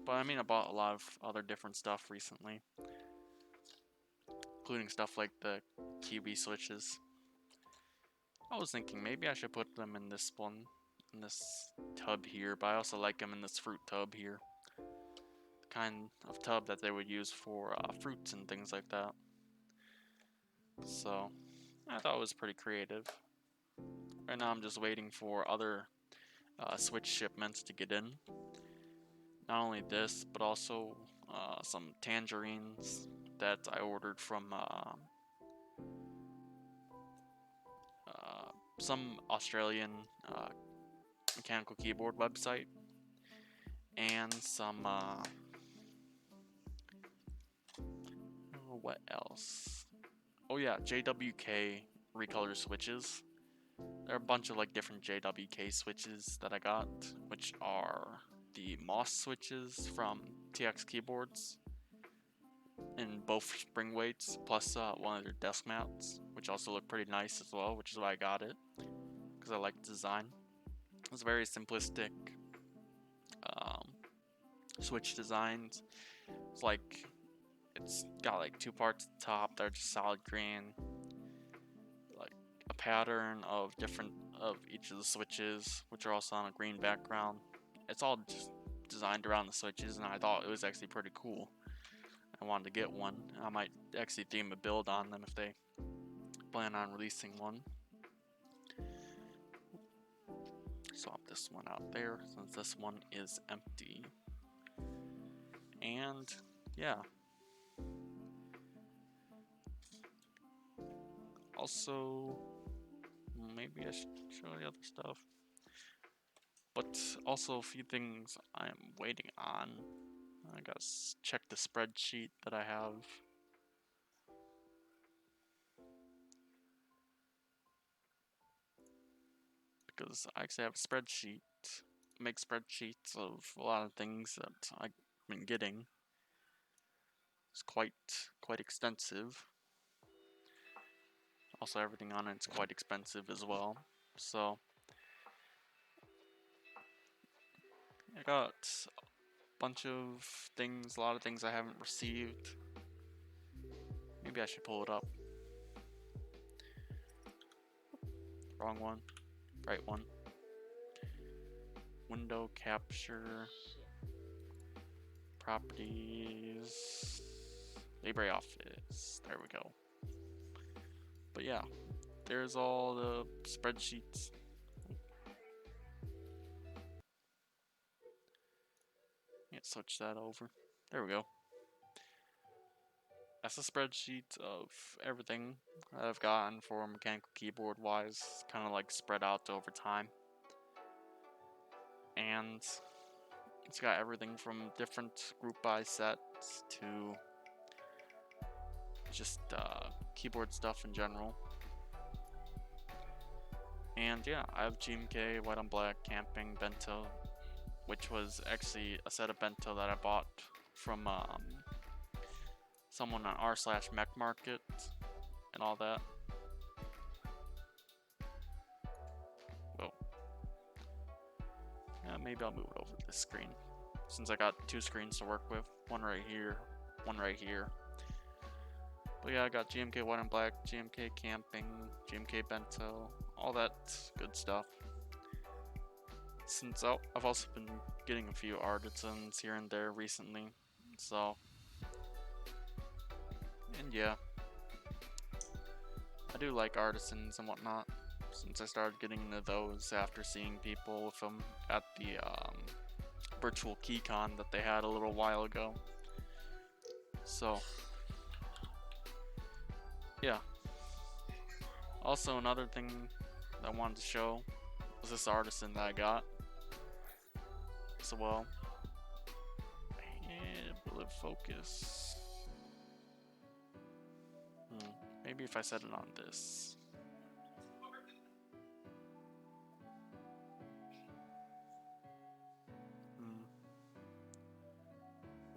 but I mean I bought a lot of other different stuff recently, including stuff like the QB switches. I was thinking maybe I should put them in this one, in this tub here, but I also like them in this fruit tub here. The kind of tub that they would use for fruits and things like that. So, I thought it was pretty creative. Right now I'm just waiting for other Switch shipments to get in. Not only this, but also some tangerines that I ordered from some Australian mechanical keyboard website, and some what else? Oh yeah, JWK recolor switches. There are a bunch of like different JWK switches that I got, which are the Moss switches from Tokyo60V2 in both spring weights, plus one of their desk mats, which also look pretty nice as well, which is why I got it, because I like the design. It's very simplistic switch designs. It's got like two parts at the top that are just solid green, like a pattern of each of the switches, which are also on a green background. It's all just designed around the switches, and I thought it was actually pretty cool. I wanted to get one. I might actually theme a build on them if they plan on releasing one. Swap this one out there since this one is empty. And yeah. Also, maybe I should show the other stuff. But also a few things I'm waiting on. I gotta check the spreadsheet that I have. Because I actually have a spreadsheet. I make spreadsheets of a lot of things that I've been getting. It's quite extensive. Also, everything on it's quite expensive as well. So I got a bunch of things, a lot of things I haven't received. Maybe I should pull it up. Wrong one. Right one. Window capture. Properties. LibreOffice. There we go. But yeah, there's all the spreadsheets. Yeah, switch that over. There we go. That's a spreadsheet of everything that I've gotten for mechanical keyboard wise, kind of like spread out over time. And it's got everything from different group buy sets to just keyboard stuff in general. And yeah, I have GMK White on Black Camping Bento, which was actually a set of bento that I bought from someone on r/mech market and all that. Whoa. Yeah, maybe I'll move it over to this screen, since I got two screens to work with, one right here, one right here. But yeah, I got GMK White and Black, GMK Camping, GMK Bento, all that good stuff. Since I've also been getting a few artisans here and there recently, so, and yeah, I do like artisans and whatnot, since I started getting into those after seeing people with them at the virtual KeyCon that they had a little while ago. So yeah. Also, another thing that I wanted to show was this artisan that I got as well. And will it focus? Maybe if I set it on this.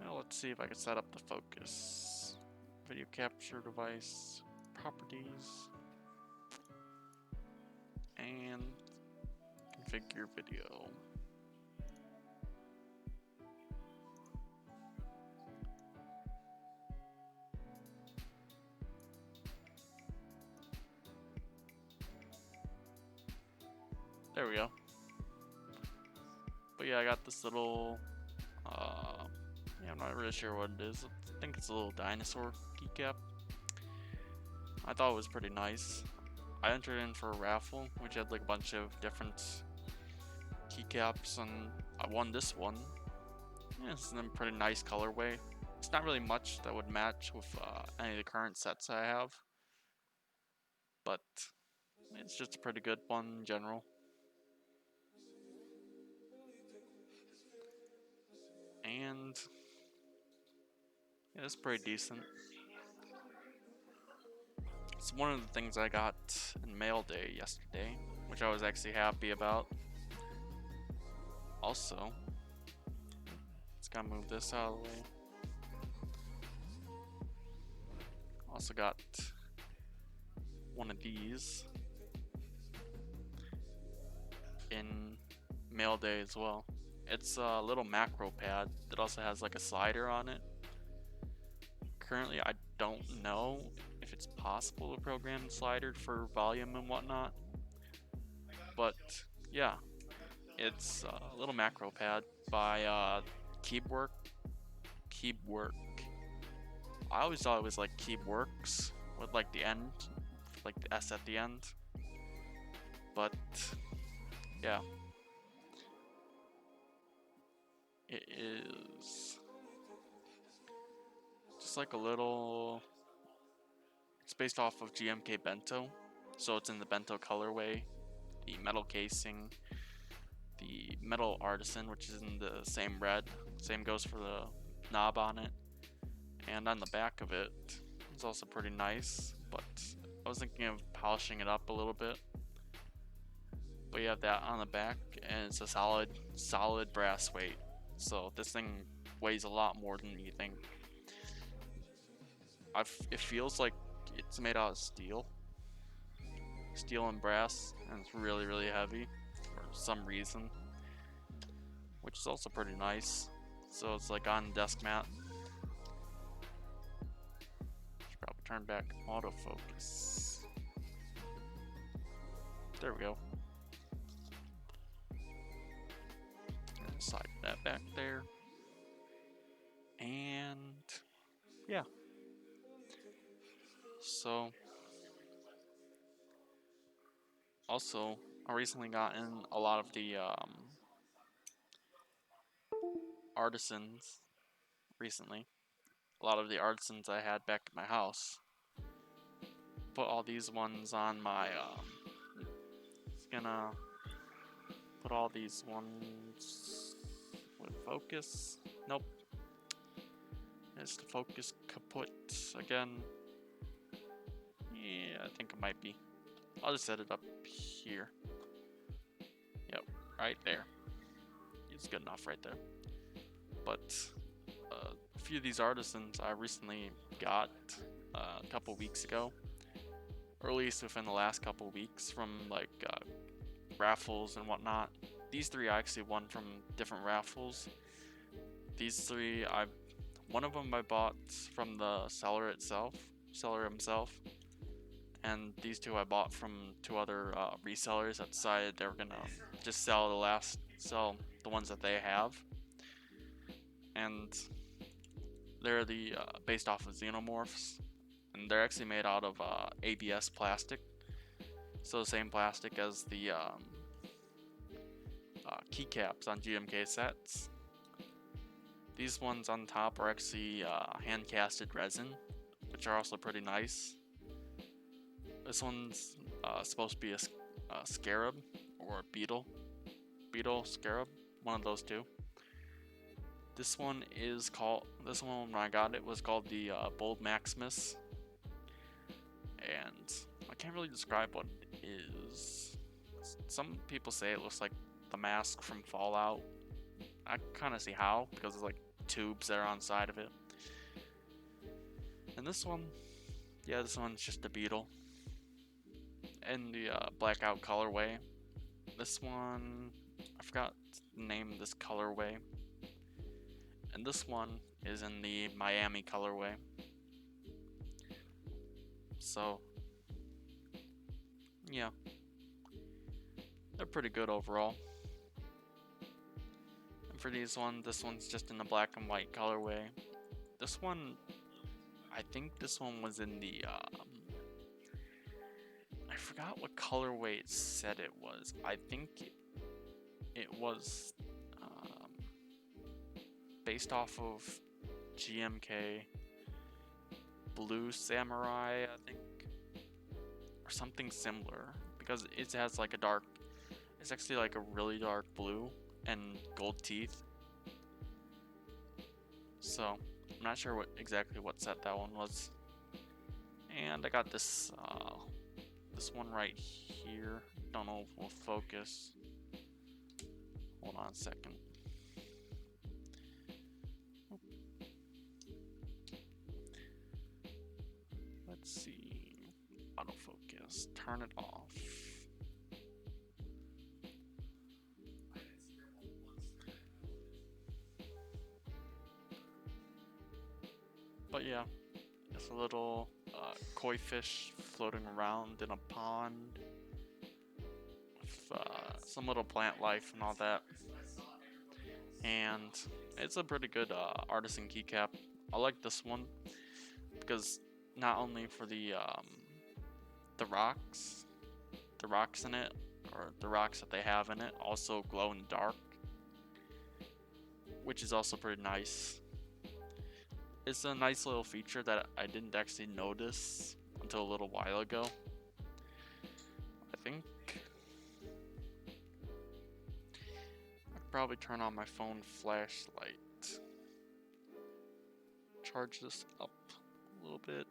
Well, let's see if I can set up the focus. Video capture device, properties, and configure video. There we go. But yeah, I got this little, yeah, I'm not really sure what it is. I think it's a little dinosaur keycap. I thought it was pretty nice. I entered in for a raffle, which had like a bunch of different keycaps, and I won this one. Yeah, it's in a pretty nice colorway. It's not really much that would match with any of the current sets I have, but it's just a pretty good one in general. And yeah, it's pretty decent. It's one of the things I got in mail day yesterday, which I was actually happy about. Also, let's gotta move this out of the way. Also got one of these in mail day as well. It's a little macro pad that also has like a slider on it. Currently, I don't know if it's possible to program the slider for volume and whatnot, but yeah, it's a little macro pad by Keywork. I always thought it was like Keyworks with like the end, like the S at the end, but yeah, it is just like a little. It's based off of GMK Bento, so it's in the Bento colorway, the metal casing, the metal artisan, which is in the same red. Same goes for the knob on it, and on the back of it, it's also pretty nice. But I was thinking of polishing it up a little bit. But you have that on the back, and it's a solid brass weight. So this thing weighs a lot more than you think. It feels like it's made out of steel and brass, and it's really heavy for some reason, which is also pretty nice. So it's like on desk mat. Should probably turn back autofocus. There we go. Slide that back there, and yeah. So also, I recently gotten a lot of the artisans recently. A lot of the artisans I had back at my house. Put all these ones on my just gonna put all these ones with focus. Nope. Is the focus kaput again? Yeah, I think it might be. I'll just set it up here. Yep, right there. It's good enough right there. But a few of these artisans I recently got a couple weeks ago, or at least within the last couple weeks, from like raffles and whatnot. These three I actually won from different raffles. These three, one of them I bought from the seller himself, and these two I bought from two other resellers that decided they were gonna just sell the ones that they have, and they're the based off of xenomorphs, and they're actually made out of ABS plastic, so the same plastic as the keycaps on GMK sets. These ones on top are actually hand casted resin, which are also pretty nice. This one's supposed to be scarab or beetle. Beetle, scarab, one of those two. This one when I got it was called the Bold Maximus. And I can't really describe what it is. Some people say it looks like the mask from Fallout. I kind of see how, because there's like tubes that are on the side of it. And this one, yeah, this one's just a beetle. In the blackout colorway. This one, I forgot the name of this colorway. And this one is in the Miami colorway. So, yeah, they're pretty good overall. And for this one's just in the black and white colorway. This one, I think this one was in the, I forgot what colorway it said it was. I think it was based off of GMK Blue Samurai, I think, or something similar, because it has like a dark, it's actually like a really dark blue and gold teeth. So I'm not sure exactly what set that one was. And I got this this one right here. Don't know if we'll focus. Hold on a second. Let's see. Autofocus. Turn it off. But yeah, it's a little koi fish floating around in a pond with some little plant life and all that. And it's a pretty good artisan keycap. I like this one because not only for the rocks in it, or the rocks that they have in it, also glow in the dark, which is also pretty nice. It's a nice little feature that I didn't actually notice until a little while ago. I think I could probably turn on my phone flashlight. Charge this up a little bit.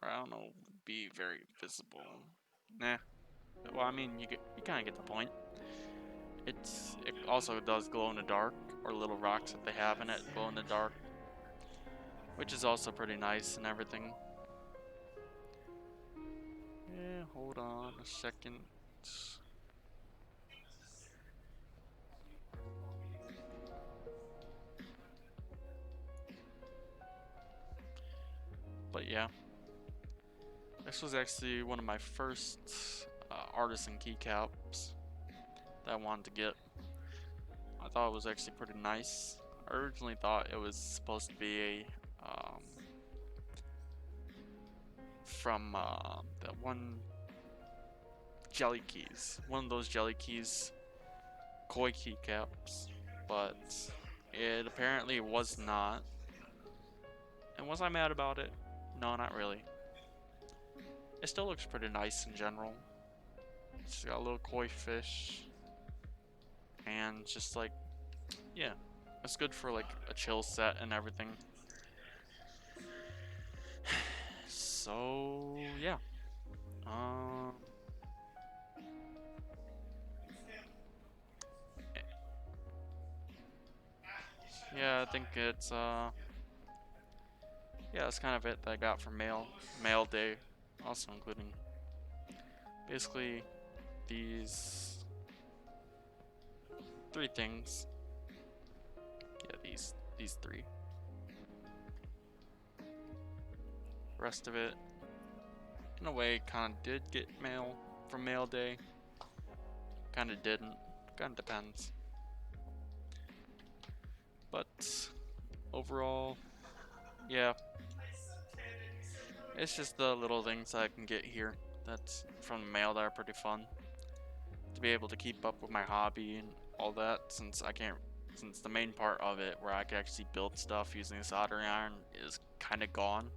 I don't know, be very visible. Nah. Well, I mean, you kind of get the point. It also does glow in the dark, or little rocks that they have in it glow in the dark, which is also pretty nice and everything. Yeah, hold on a second. But yeah, this was actually one of my first artisan keycaps that I wanted to get. I thought it was actually pretty nice. I originally thought it was supposed to be a from that one jelly keys, one of those jelly keys koi keycaps, but it apparently was not. And was I mad about it? No, not really. It still looks pretty nice in general. It's got a little koi fish, and just like, yeah, it's good for like a chill set and everything. So yeah, yeah, I think it's yeah, that's kind of it that I got for mail day, also including basically these 3 things. Yeah, these 3. The rest of it, in a way, kind of did get mail from mail day. Kind of didn't. Kind of depends. But overall, yeah, it's just the little things I can get here that's from the mail that are pretty fun. to be able to keep up with my hobby and all that, since the main part of it where I can actually build stuff using a soldering iron is kind of gone.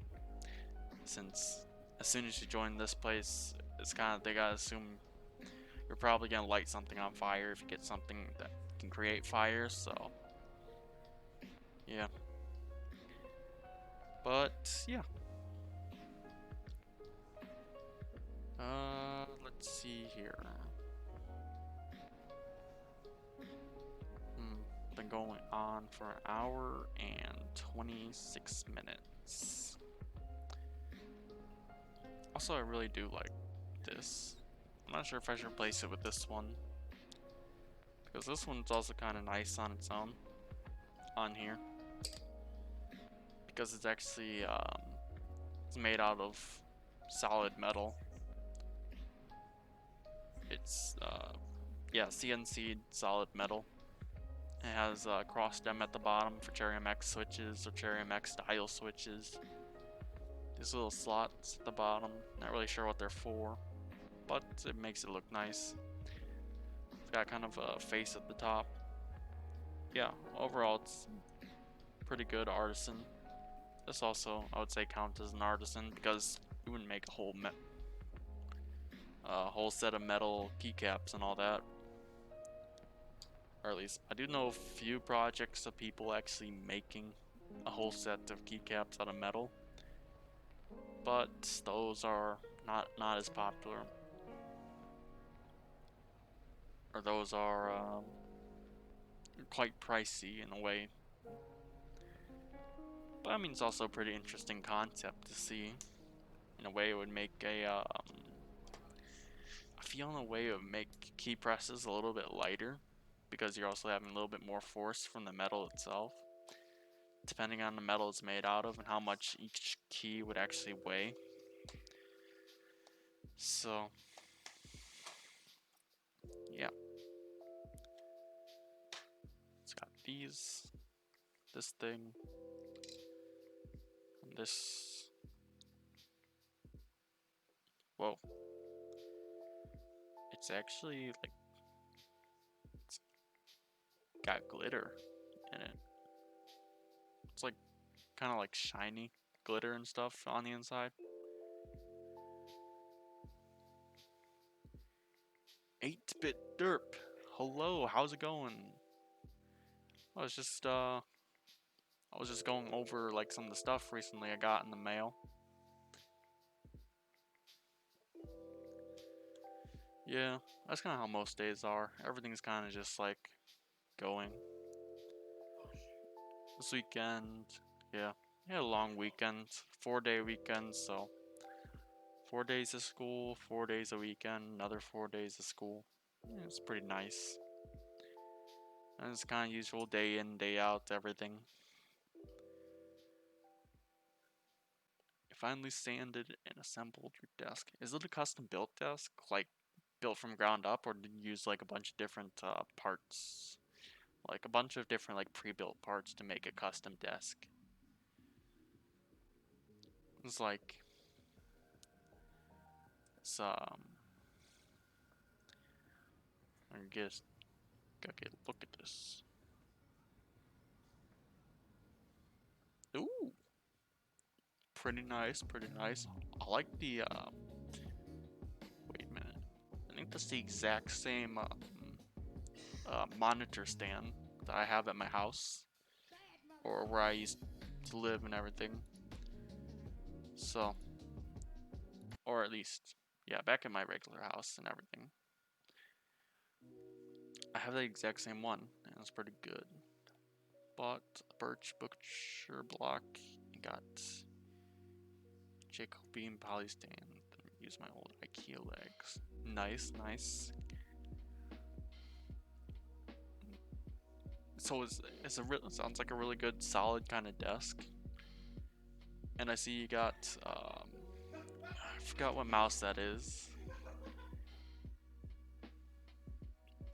Since as soon as you join this place, it's kind of, they gotta assume you're probably gonna light something on fire if you get something that can create fire, so yeah. But yeah. Let's see here. Been going on for an hour and 26 minutes. Also, I really do like this. I'm not sure if I should replace it with this one, because this one's also kind of nice on its own on here, because it's actually it's made out of solid metal. It's yeah, CNC solid metal. It has a cross stem at the bottom for Cherry MX switches or Cherry MX style switches. These little slots at the bottom, not really sure what they're for, but it makes it look nice. It's got kind of a face at the top. Yeah, overall it's pretty good artisan. This also, I would say, counts as an artisan, because you wouldn't make a whole set of metal keycaps and all that. Or at least I do know a few projects of people actually making a whole set of keycaps out of metal, but those are not as popular, or those are quite pricey in a way. But I mean, it's also a pretty interesting concept to see. In a way, it would make I feel in a way it would make key presses a little bit lighter, because you're also having a little bit more force from the metal itself, depending on the metal it's made out of and how much each key would actually weigh. So yeah, it's got this thing, and this. Whoa, it's actually like, it's got glitter in it. It's like kind of like shiny glitter and stuff on the inside. 8-bit derp. Hello, how's it going? I was just going over like some of the stuff recently I got in the mail. Yeah, that's kind of how most days are. Everything's kind of just like going. This weekend, yeah, I had a long weekend, 4-day weekend, so 4 days of school, 4 days a weekend, another 4 days of school. Yeah, it's pretty nice. And it's kind of usual day in, day out, everything. You finally sanded and assembled your desk. Is it a custom built desk, like built from ground up, or did you use like a bunch of different parts? Like a bunch of different like pre-built parts to make a custom desk? It's like, it's I guess, gotta get a look at this. Ooh, pretty nice, pretty nice. I like the wait a minute, I think that's the exact same monitor stand that I have at my house, or where I used to live and everything. So, or at least, yeah, back in my regular house and everything, I have the exact same one, and it's pretty good. Bought a birch butcher block and got Jacobean polystand. Use my old IKEA legs. Nice, nice. So it sounds like a really good, solid kind of desk. And I see you got I forgot what mouse that is.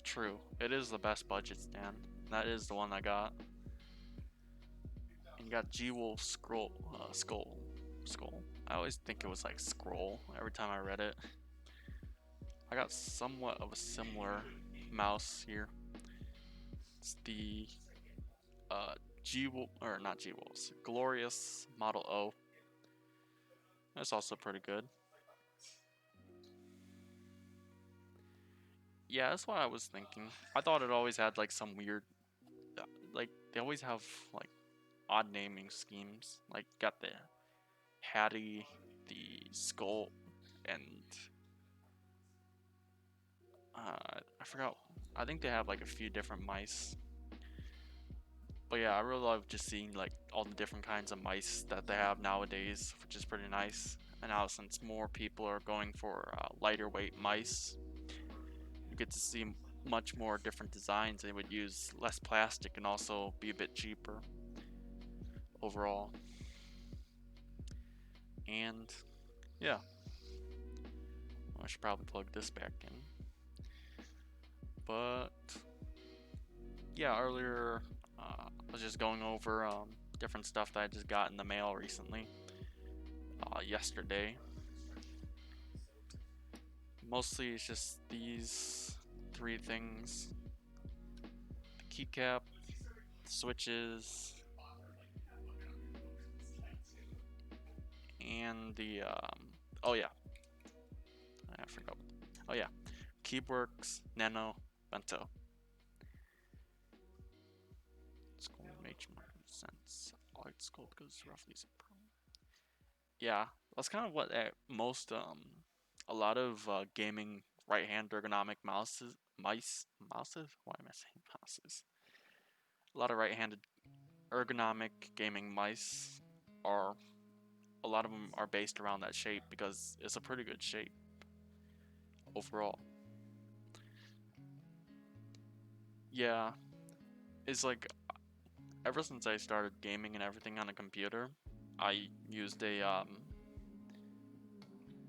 True, it is the best budget stand. That is the one I got. And you got G-Wolf skull. I always think it was like scroll every time I read it. I got somewhat of a similar mouse here. It's the or not G-Wolves, Glorious Model O. That's also pretty good. Yeah, that's what I was thinking. I thought it always had like some weird, like they always have like odd naming schemes. Like got the Hattie, the Skull, and I forgot. I think they have like a few different mice. But yeah, I really love just seeing like all the different kinds of mice that they have nowadays, which is pretty nice. And now since more people are going for lighter weight mice, you get to see much more different designs. They would use less plastic and also be a bit cheaper overall. And yeah, I should probably plug this back in. But yeah, earlier I was just going over different stuff that I just got in the mail recently. Yesterday. Mostly it's just these three things: the keycap, the switches, and the oh yeah, I forgot. Oh yeah, Keyworks Nano Bento. It's going to make more sense. Light sculpt goes roughly as a pro. Yeah, that's kind of what most a lot of gaming right-hand ergonomic mouses. Why am I saying mouses? A lot of right-handed ergonomic gaming mice are, a lot of them are based around that shape because it's a pretty good shape overall. Yeah, it's like ever since I started gaming and everything on a computer, I used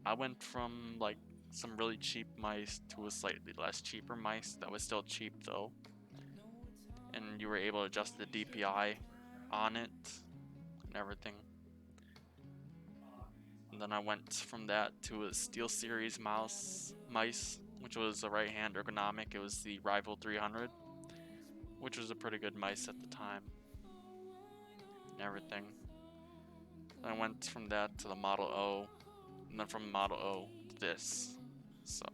I went from like some really cheap mice to a slightly less cheaper mice that was still cheap though, and you were able to adjust the DPI on it and everything. And then I went from that to a SteelSeries mice, which was a right-hand ergonomic. It was the Rival 300, which was a pretty good mice at the time and everything. And I went from that to the Model O, and then from Model O to this. So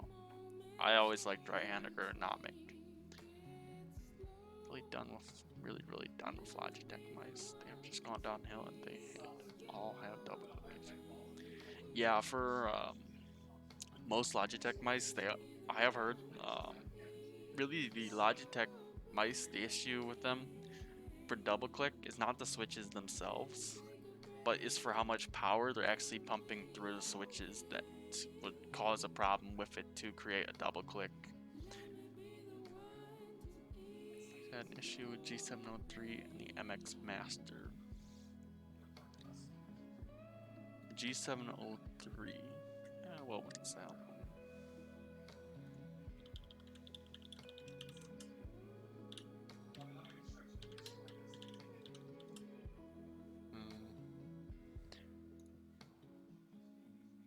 I always liked right-hand ergonomic. Really done with Logitech mice. They have just gone downhill and they all have double click. Yeah, for most Logitech mice, I have heard really the Logitech mice, the issue with them for double click is not the switches themselves, but is for how much power they're actually pumping through the switches that would cause a problem with it to create a double click. I had an issue with G703 and the MX Master. The G703. What was that one?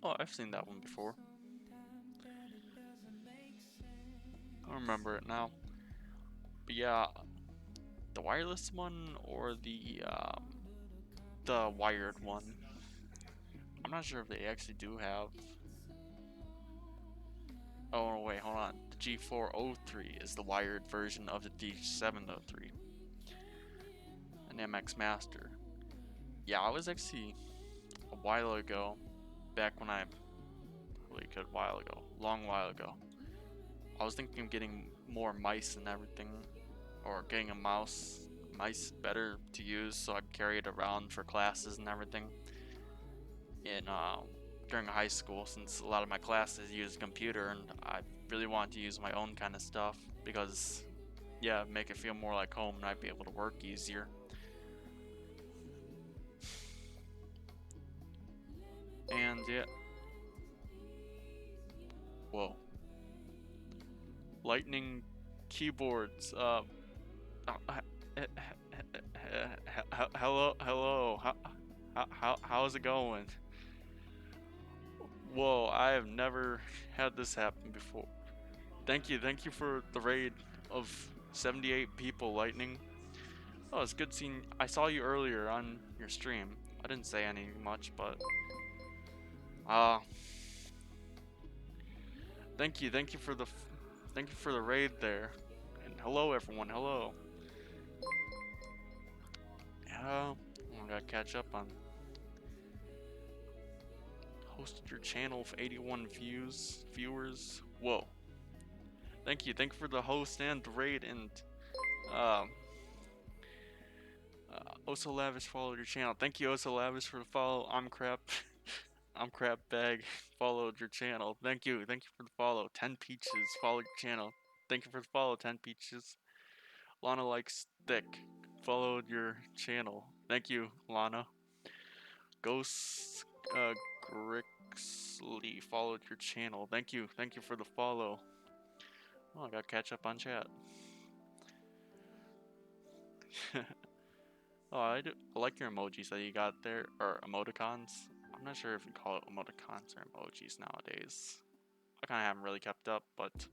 Oh, I've seen that one before. I don't remember it now. But yeah, the wireless one or the wired one. I'm not sure if they actually do have. Oh no, wait, hold on. The G403 is the wired version of the D703. An MX Master. Yeah, I was actually a while ago, back when I really good while ago, long while ago. I was thinking of getting more mice and everything, or getting a mice better to use so I could carry it around for classes and everything. In during high school, since a lot of my classes use a computer, and I really wanted to use my own kind of stuff because, yeah, make it feel more like home, and I'd be able to work easier. And yeah, whoa, Lightning keyboards. Hello. How's it going? Whoa, I have never had this happen before. Thank you for the raid of 78 people, Lightning. Oh, it's good seeing. I saw you earlier on your stream. I didn't say anything much, but uh thank you for the thank you for the raid there. And hello everyone, hello. Yeah, I gotta catch up on. Hosted your channel with 81 viewers. Whoa. Thank you for the host and the raid and um Oso Lavish followed your channel. Thank you Oso Lavish for the follow. I'm crap. I'm crap bag followed your channel. Thank you for the follow. 10 Peaches followed your channel. Thank you for the follow, 10 Peaches. Lana likes thick followed your channel. Thank you, Lana. Ghost Grixley followed your channel. Thank you for the follow. Oh, I gotta catch up on chat. Oh, I like your emojis that you got there, or emoticons. I'm not sure if you call it emoticons or emojis nowadays. I kind of haven't really kept up, but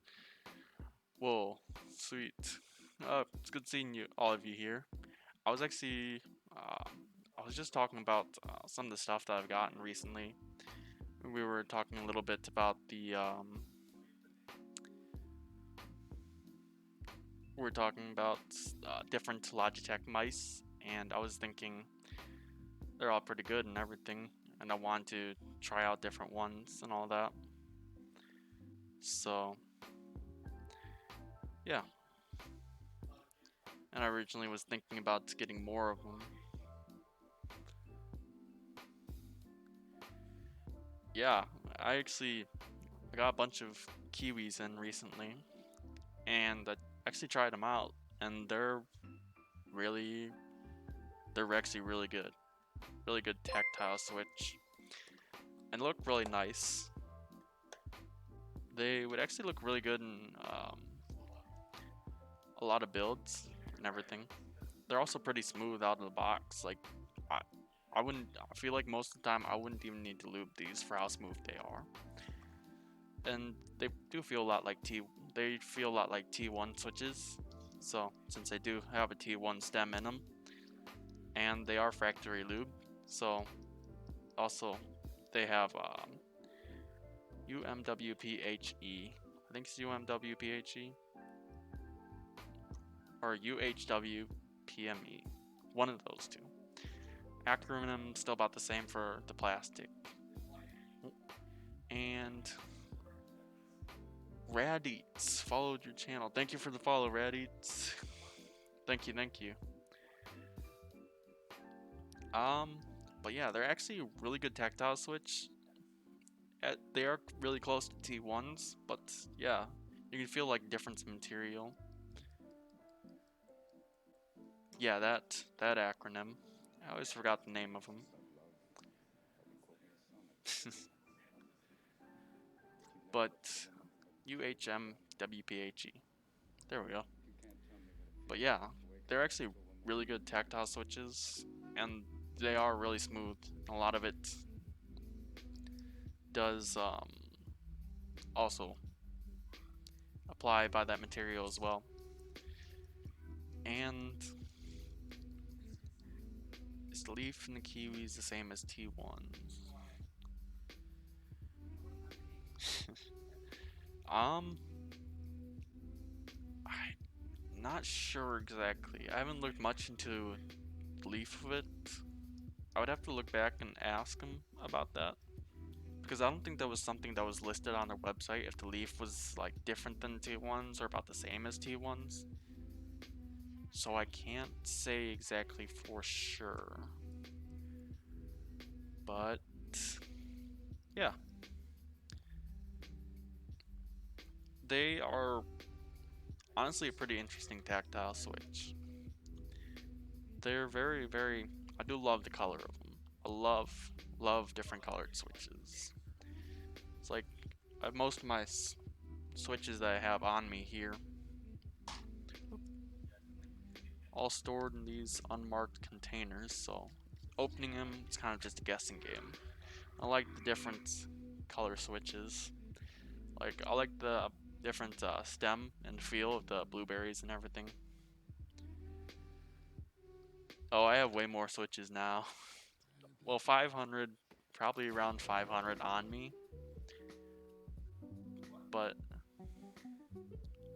whoa, sweet. It's good seeing you, all of you here. I was actually, I was just talking about some of the stuff that I've gotten recently. We were talking a little bit about the, we were talking about different Logitech mice, and I was thinking they're all pretty good and everything, and I want to try out different ones and all that. So, yeah. And I originally was thinking about getting more of them. Yeah, I got a bunch of Kiwis in recently, and I actually tried them out, and they're actually really good. Really good tactile switch, and look really nice. They would actually look really good in a lot of builds and everything. They're also pretty smooth out of the box. Like, I feel like most of the time I wouldn't even need to lube these for how smooth they are. And they do feel a lot like T1 switches. So since they do have a T1 stem in them, and they are factory lube, so also they have UMWPHE. I think it's UMWPHE or UHWPME. One of those two. Acronym still about the same for the plastic. And Radeats followed your channel. Thank you for the follow, Radeats. Thank you. But yeah, they're actually a really good tactile switch. They are really close to T1s, but yeah, you can feel like difference in material. Yeah, that acronym. I always forgot the name of them. But UHMWPHE. There we go. But yeah, they're actually really good tactile switches, and they are really smooth. A lot of it does also apply by that material as well. And is the leaf and the kiwis the same as T1s? I'm not sure exactly. I haven't looked much into the leaf of it. I would have to look back and ask them about that, because I don't think that was something that was listed on their website, if the leaf was like different than T1s or about the same as T1s. So I can't say exactly for sure. But yeah. They are honestly a pretty interesting tactile switch. They're very, I do love the color of them. I love different colored switches. It's like most of my switches that I have on me here, all stored in these unmarked containers, so opening them, it's kind of just a guessing game. I like the different color switches. Like, I like the different stem and feel of the blueberries and everything. Oh, I have way more switches now. Well, 500, probably around 500 on me. But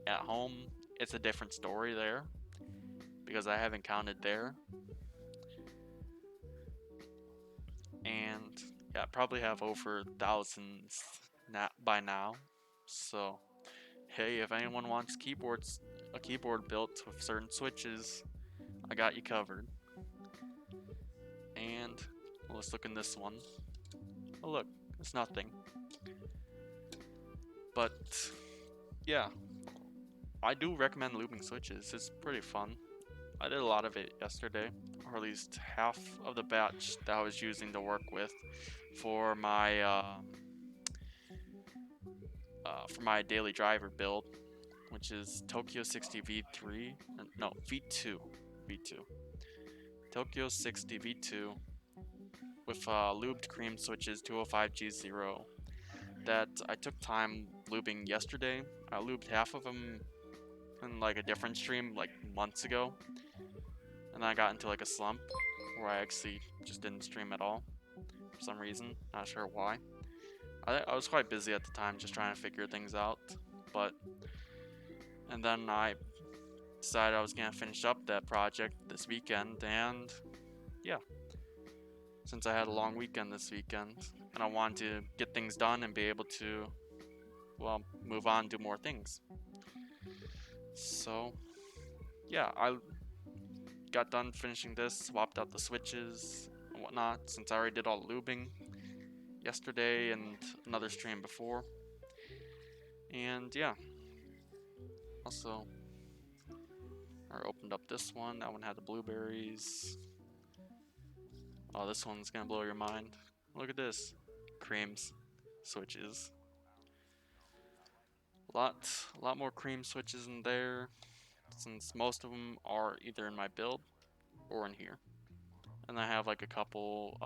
at home, it's a different story there, because I haven't counted there. And yeah, I probably have over thousands by now. So hey, if anyone wants a keyboard built with certain switches, I got you covered. And let's look in this one. Oh look, it's nothing. But yeah, I do recommend looping switches. It's pretty fun. I did a lot of it yesterday, or at least half of the batch that I was using to work with for my daily driver build, which is Tokyo60V3, no, V2, Tokyo60V2 with lubed cream switches 205G0 that I took time lubing yesterday. I lubed half of them in like a different stream like months ago, and then I got into like a slump where I actually just didn't stream at all for some reason, not sure why. I was quite busy at the time just trying to figure things out, and then I decided I was gonna finish up that project this weekend, and yeah, since I had a long weekend this weekend and I wanted to get things done and be able to, well, move on, do more things. So yeah, I got done finishing this, swapped out the switches and whatnot, since I already did all the lubing yesterday and another stream before. And yeah, also I opened up this one. That one had the blueberries. Oh, this one's gonna blow your mind. Look at this. Creams switches. A lot more cream switches in there, since most of them are either in my build or in here. And I have like a couple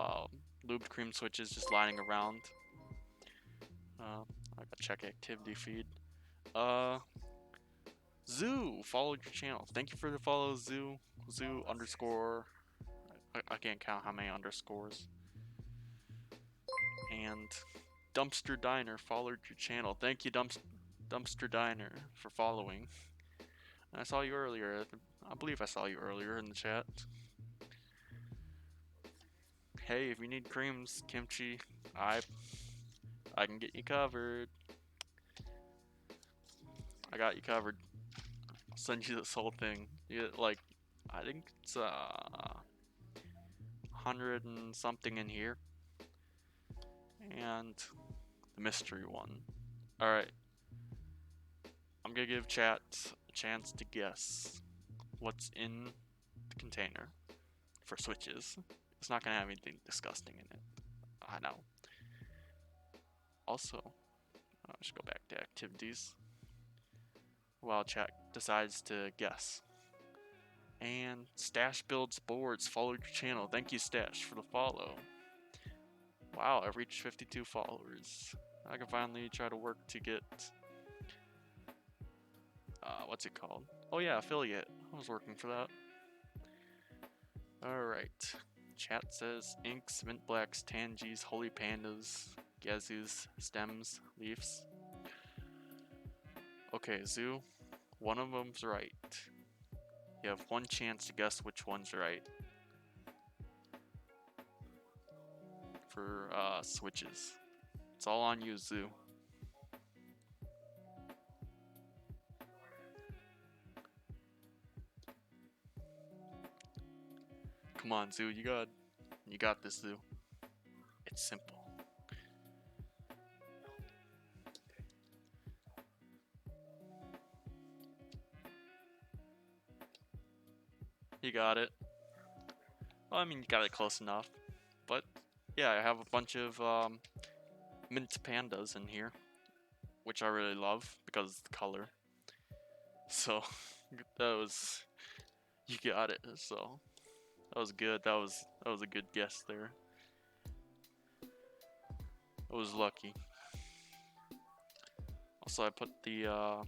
lubed cream switches just lying around. I gotta check activity feed. Zoo followed your channel. Thank you for the follow, Zoo. Zoo underscore. I can't count how many underscores. And Dumpster Diner followed your channel. Thank you, Dumpster Diner, for following. And I saw you earlier. I believe I saw you earlier in the chat. Hey, if you need creams, kimchi, I can get you covered. I got you covered. I'll send you this whole thing. You get like, I think it's 100 and something in here, and the mystery one. All right, I'm gonna give chat a chance to guess what's in the container for switches. It's not gonna have anything disgusting in it. I know. Also, I should go back to activities while chat decides to guess. And Stash Builds Boards followed your channel. Thank you, Stash, for the follow. Wow, I've reached 52 followers. I can finally try to work to get what's it called? Oh yeah, affiliate. I was working for that. Alright. Chat says inks, mint blacks, tangis, holy pandas, gazus, stems, leaves. Okay, Zoo, one of them's right. You have one chance to guess which one's right. For switches. It's all on you, Zoo. Come on, Zoo, you got this, Zoo. It's simple. You got it. Well, I mean, you got it close enough. But yeah, I have a bunch of mint pandas in here, which I really love because of the color. So you got it. So that was good. That was a good guess there. I was lucky. Also, I put the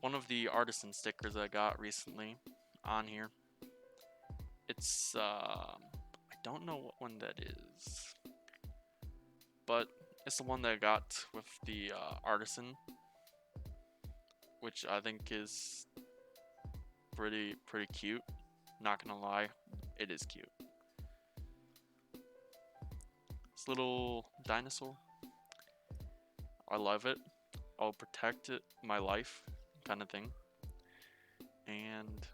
one of the artisan stickers I got recently on here. It's I don't know what one that is, but it's the one that I got with the artisan, which I think is pretty cute. Not gonna lie, it is cute. This little dinosaur, I love it. I'll protect it my life, kind of thing. And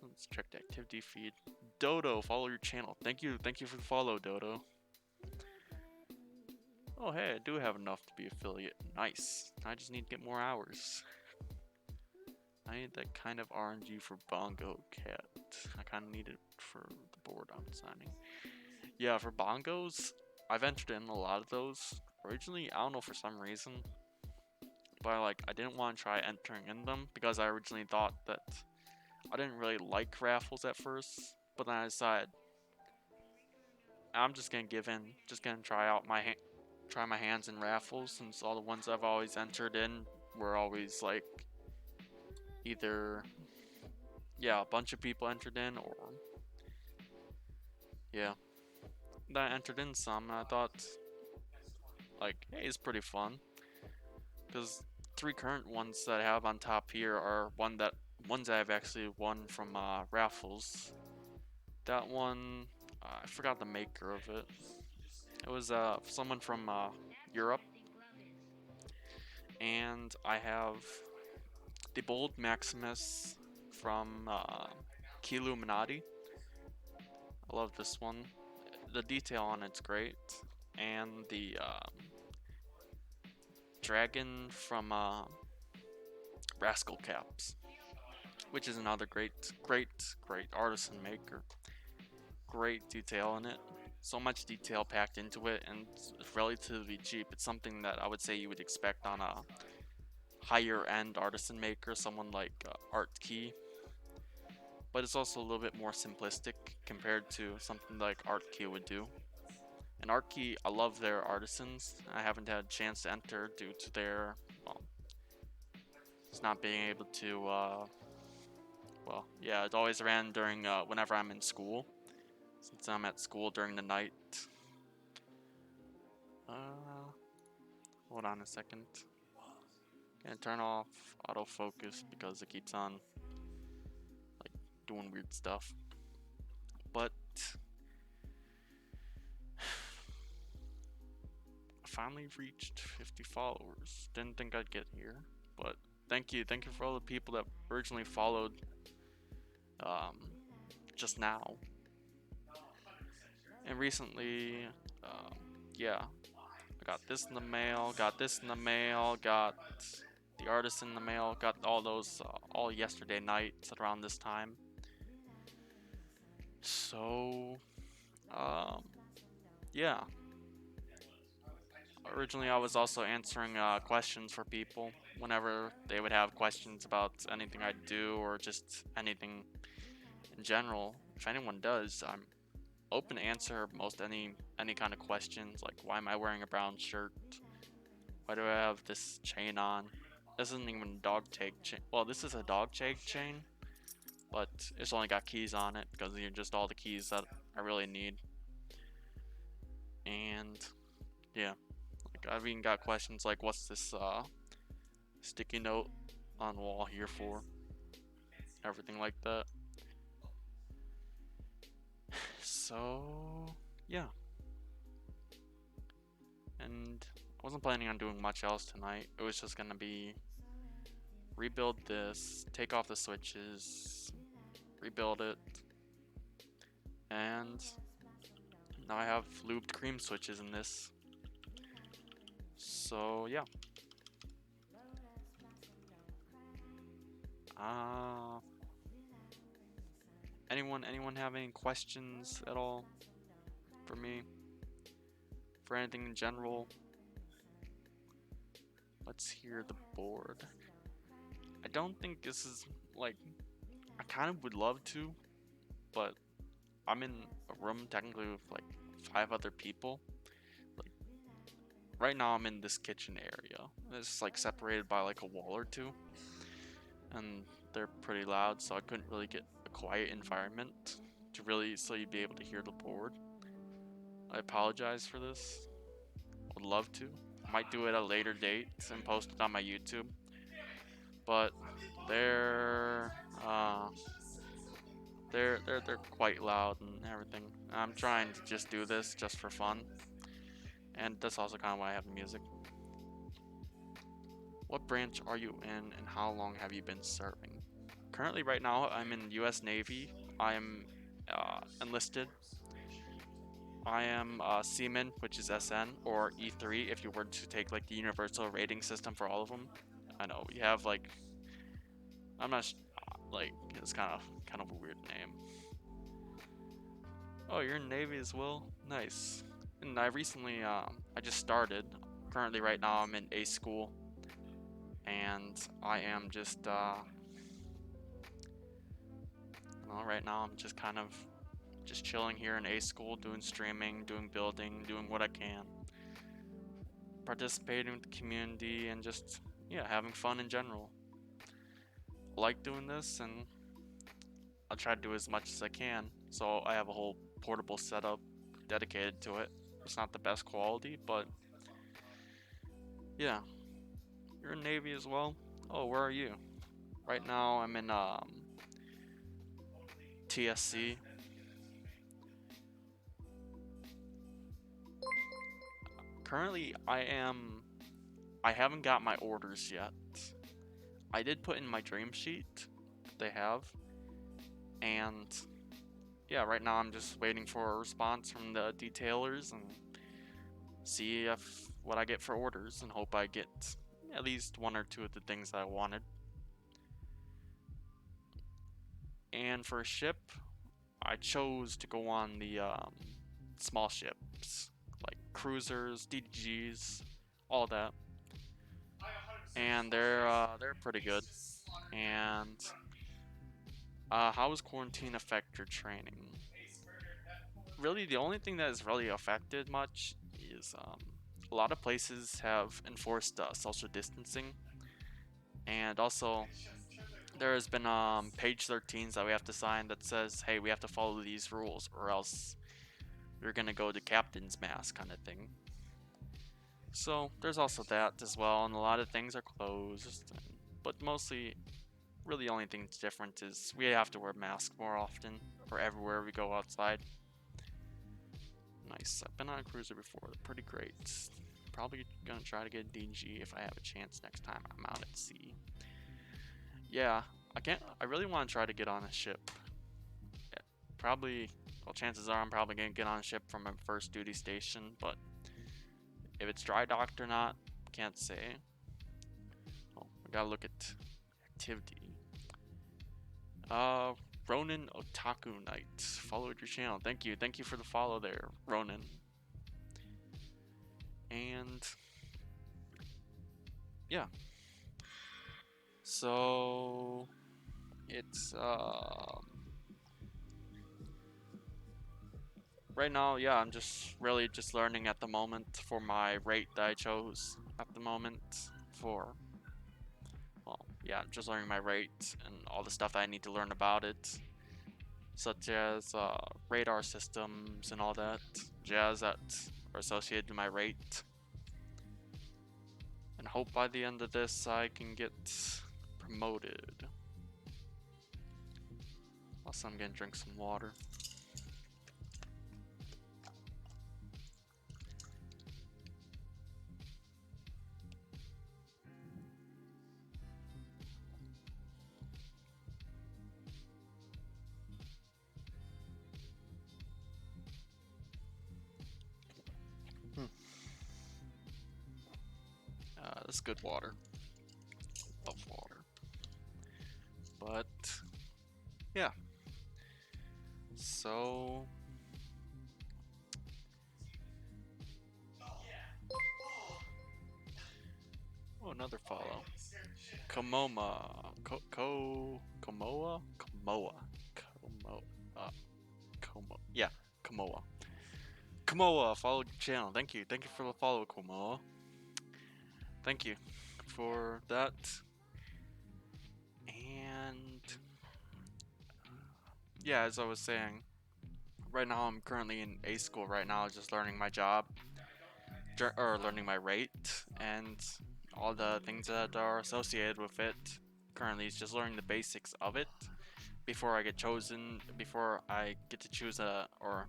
let's check the activity feed. Dodo, follow your channel. Thank you for the follow, Dodo. Oh hey, I do have enough to be affiliate. Nice. I just need to get more hours. I need that kind of RNG for Bongo Cat. I kind of need it for the board I'm signing. Yeah, for bongos, I've entered in a lot of those. Originally, I don't know for some reason, but I didn't want to try entering in them because I originally thought that I didn't really like raffles at first. But then I decided I'm just gonna give in, just gonna try out try my hands in raffles, since all the ones I've always entered in were always like either a bunch of people entered in, or yeah. Then I entered in some and I thought like, hey, it's pretty fun. Because 3 current ones that I have on top here are ones that I've actually won from raffles. That one, I forgot the maker of it. It was someone from Europe. And I have the Bold Maximus from Illuminati. I love this one. The detail on it's great. And the dragon from Rascal Caps, which is another great artisan maker. Great detail in it. So much detail packed into it, and it's relatively cheap. It's something that I would say you would expect on a higher end artisan maker, someone like ArtKey. But it's also a little bit more simplistic compared to something like ArtKey would do. And ArtKey, I love their artisans. I haven't had a chance to enter due to their, well, it's not being able to, well, yeah, it always ran during, whenever I'm in school. Since I'm at school during the night. Hold on a second. Gonna turn off autofocus because it keeps on, like, doing weird stuff. But I finally reached 50 followers. Didn't think I'd get here, but thank you for all the people that originally followed just now. And recently, yeah, I got this in the mail, got the artist in the mail, got all those all yesterday night around this time. So, yeah. Originally, I was also answering questions for people whenever they would have questions about anything I do or just anything in general. If anyone does, I'm open to answer most any kind of questions, like why am I wearing a brown shirt? Why do I have this chain on? This isn't even a dog tag chain. Well, this is a dog tag chain, but it's only got keys on it because these are just all the keys that I really need. And yeah, like I've even got questions like, what's this sticky note on wall here for? Everything like that. So yeah. And I wasn't planning on doing much else tonight. It was just gonna be rebuild this, take off the switches, rebuild it, and now I have lubed cream switches in this. So yeah. Anyone have any questions at all for me? For anything in general? Let's hear the board. I don't think this is like, I kind of would love to, but I'm in a room technically with like 5 other people. Like, right now I'm in this kitchen area. It's like separated by like a wall or two, and they're pretty loud, so I couldn't really get a quiet environment to really so you'd be able to hear the board. I apologize for this. Would love to. Might do it at a later date and post it on my YouTube. But they're uh, they're quite loud and everything. I'm trying to just do this just for fun, and that's also kind of why I have the music. What branch are you in, and how long have you been serving? Currently, right now, I'm in U.S. Navy. I am enlisted. I am Seaman, which is SN, or E3 if you were to take like the universal rating system for all of them. I know we have like I'm not like it's kind of a weird name. Oh, you're in Navy as well? Nice. And I recently I just started. Currently, right now, I'm in A school, and I am just right now I'm just kind of just chilling here in A school, doing streaming, doing building, doing what I can, participating with the community, and just yeah, having fun in general. I like doing this, and I'll try to do as much as I can. So I have a whole portable setup dedicated to it. It's not the best quality, but yeah. You're in Navy as well? Oh, where are you? Right now I'm in TSC. Currently I haven't got my orders yet. I did put in my dream sheet they have, and yeah, right now I'm just waiting for a response from the detailers and see if what I get for orders, and hope I get at least one or two of the things that I wanted. And for a ship, I chose to go on the small ships like cruisers, DDGs, all that, and they're pretty good. And how does quarantine affect your training? Really, the only thing that has really affected much is a lot of places have enforced social distancing, and also there has been page 13s that we have to sign that says, hey, we have to follow these rules or else we're gonna go to captain's mask kind of thing. So there's also that as well, and a lot of things are closed, but mostly really the only thing that's different is we have to wear masks more often or everywhere we go outside. Nice. I've been on a cruiser before. They're pretty great. Probably gonna try to get a DG if I have a chance next time I'm out at sea. Yeah, I really want to try to get on a ship. Yeah, probably. Well, chances are I'm probably gonna get on a ship from my first duty station, but if it's dry docked or not, can't say. Oh, I gotta look at activity. Ronin Otaku Knight followed your channel. Thank you for the follow there, Ronin. And yeah, so it's right now, yeah, I'm just really just learning at the moment for my rate that I chose at the moment for. Well, yeah, just learning my rate and all the stuff that I need to learn about it, such as radar systems and all that jazz that are associated to my rate. And hope by the end of this I can get promoted. Also, I'm gonna drink some water. That's good water. Love water. But yeah. So oh, another follow. Komoma. Komoa? Komoa. Komo. Yeah, Komoa. Kumoa followed the channel. Thank you. Thank you for the follow, Kumoa. Thank you for that. And yeah, as I was saying, right now I'm currently in A school right now, just learning my job, or learning my rate, and all the things that are associated with it. Currently, it's just learning the basics of it before I get chosen, before I get to choose or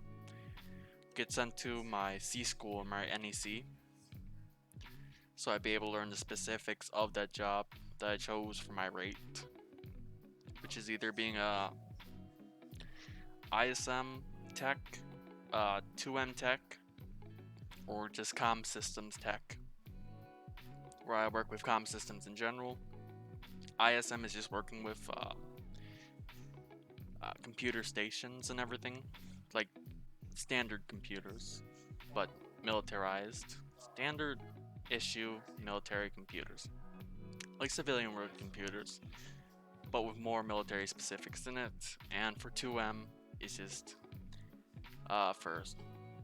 get sent to my C school or my NEC. So I'd be able to learn the specifics of that job that I chose for my rate, which is either being a ISM tech, 2M tech, or just comm systems tech, where I work with comm systems in general. ISM is just working with computer stations and everything, like standard computers, but militarized. Standard issue military computers, like civilian world computers, but with more military specifics in it. And for 2M, it's just for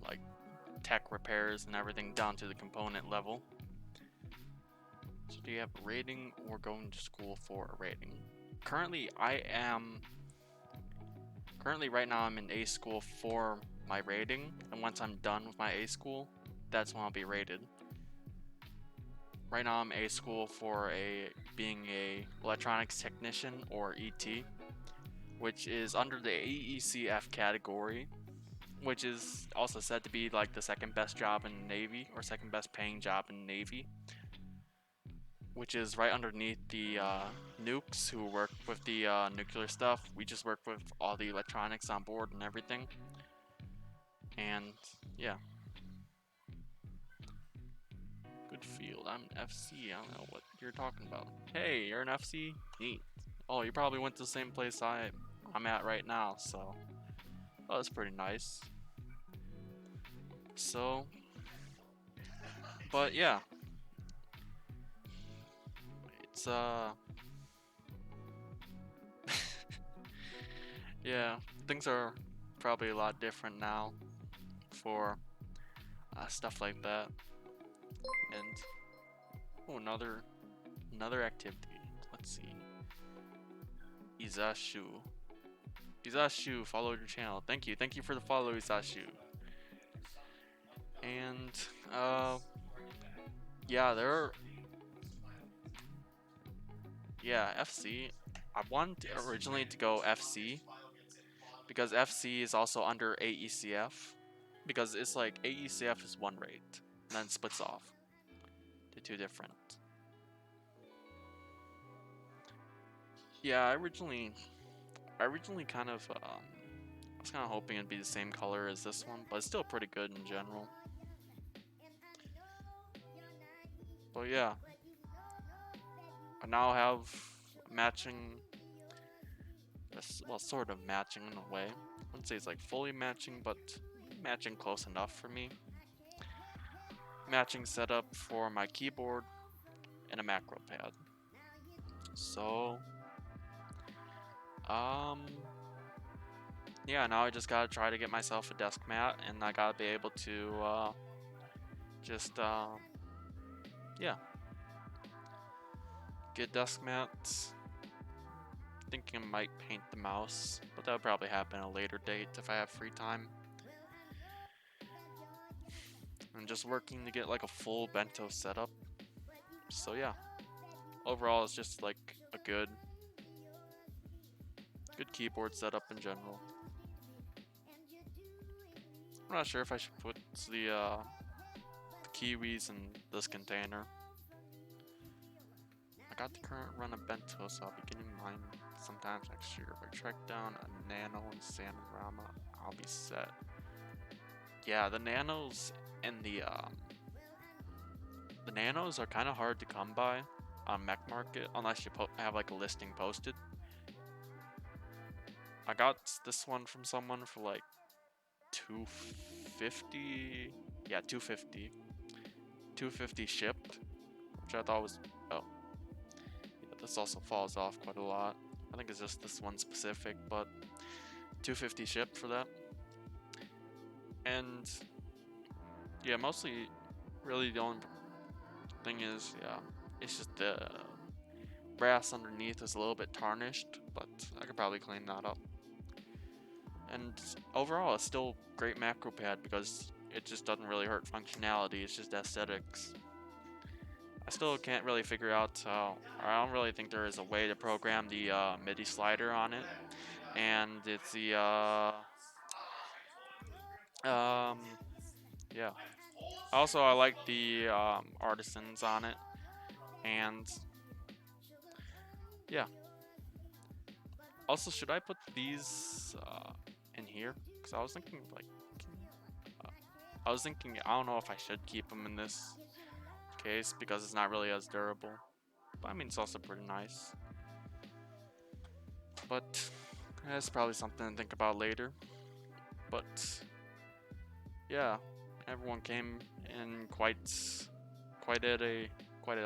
like tech repairs and everything down to the component level. So do you have a rating or going to school for a rating? Currently right now I'm in A school for my rating, and once I'm done with my A school, that's when I'll be rated. Right now I'm A school for being a electronics technician, or ET, which is under the AECF category, which is also said to be like the second best job in the Navy, or second best paying job in the Navy, which is right underneath the nukes who work with the nuclear stuff. We just work with all the electronics on board and everything. And yeah. Good field. I'm an FC. I don't know what you're talking about. Hey, you're an FC? Neat. Oh, you probably went to the same place I'm at right now, so. Oh, that's pretty nice. So. But yeah. It's, yeah, things are probably a lot different now for stuff like that. And oh, another activity. Let's see. Izashu followed your channel. Thank you for the follow, Izashu. And FC. I wanted originally to go FC because FC is also under AECF, because it's like AECF is one rate and then splits off to two different. Yeah, I originally kind of I was kind of hoping it'd be the same color as this one, but it's still pretty good in general. But yeah, I now have matching, well, sort of matching in a way. I wouldn't say it's like fully matching, but matching close enough for me. Matching setup for my keyboard and a macro pad. So, yeah, now I just gotta try to get myself a desk mat, and I gotta be able to yeah, get desk mats. Thinking I might paint the mouse, but that would probably happen at a later date if I have free time. I'm just working to get like a full bento setup. So yeah, overall it's just like a good keyboard setup in general. I'm not sure if I should put the kiwis in this container. I got the current run of bento, so I'll be getting mine sometimes next year. If I track down a nano and Sanorama, I'll be set. Yeah, the nanos and the nanos are kind of hard to come by on Mech Market unless you have like a listing posted. I got this one from someone for like $250. Yeah, $250. $250 shipped, which I thought was, oh, yeah, this also falls off quite a lot. I think it's just this one specific, but $250 shipped for that. And Yeah, mostly, really the only thing is, yeah, it's just the brass underneath is a little bit tarnished, but I could probably clean that up. And overall, it's still great macro pad because it just doesn't really hurt functionality, it's just aesthetics. I still can't really figure out how, or I don't really think there is a way to program the MIDI slider on it. And it's the, yeah. Also, I like the artisans on it. And, yeah. Also, should I put these in here? Because I was thinking, like, I don't know if I should keep them in this case because it's not really as durable. But I mean, it's also pretty nice. But that's probably something to think about later. But yeah, everyone came in quite at a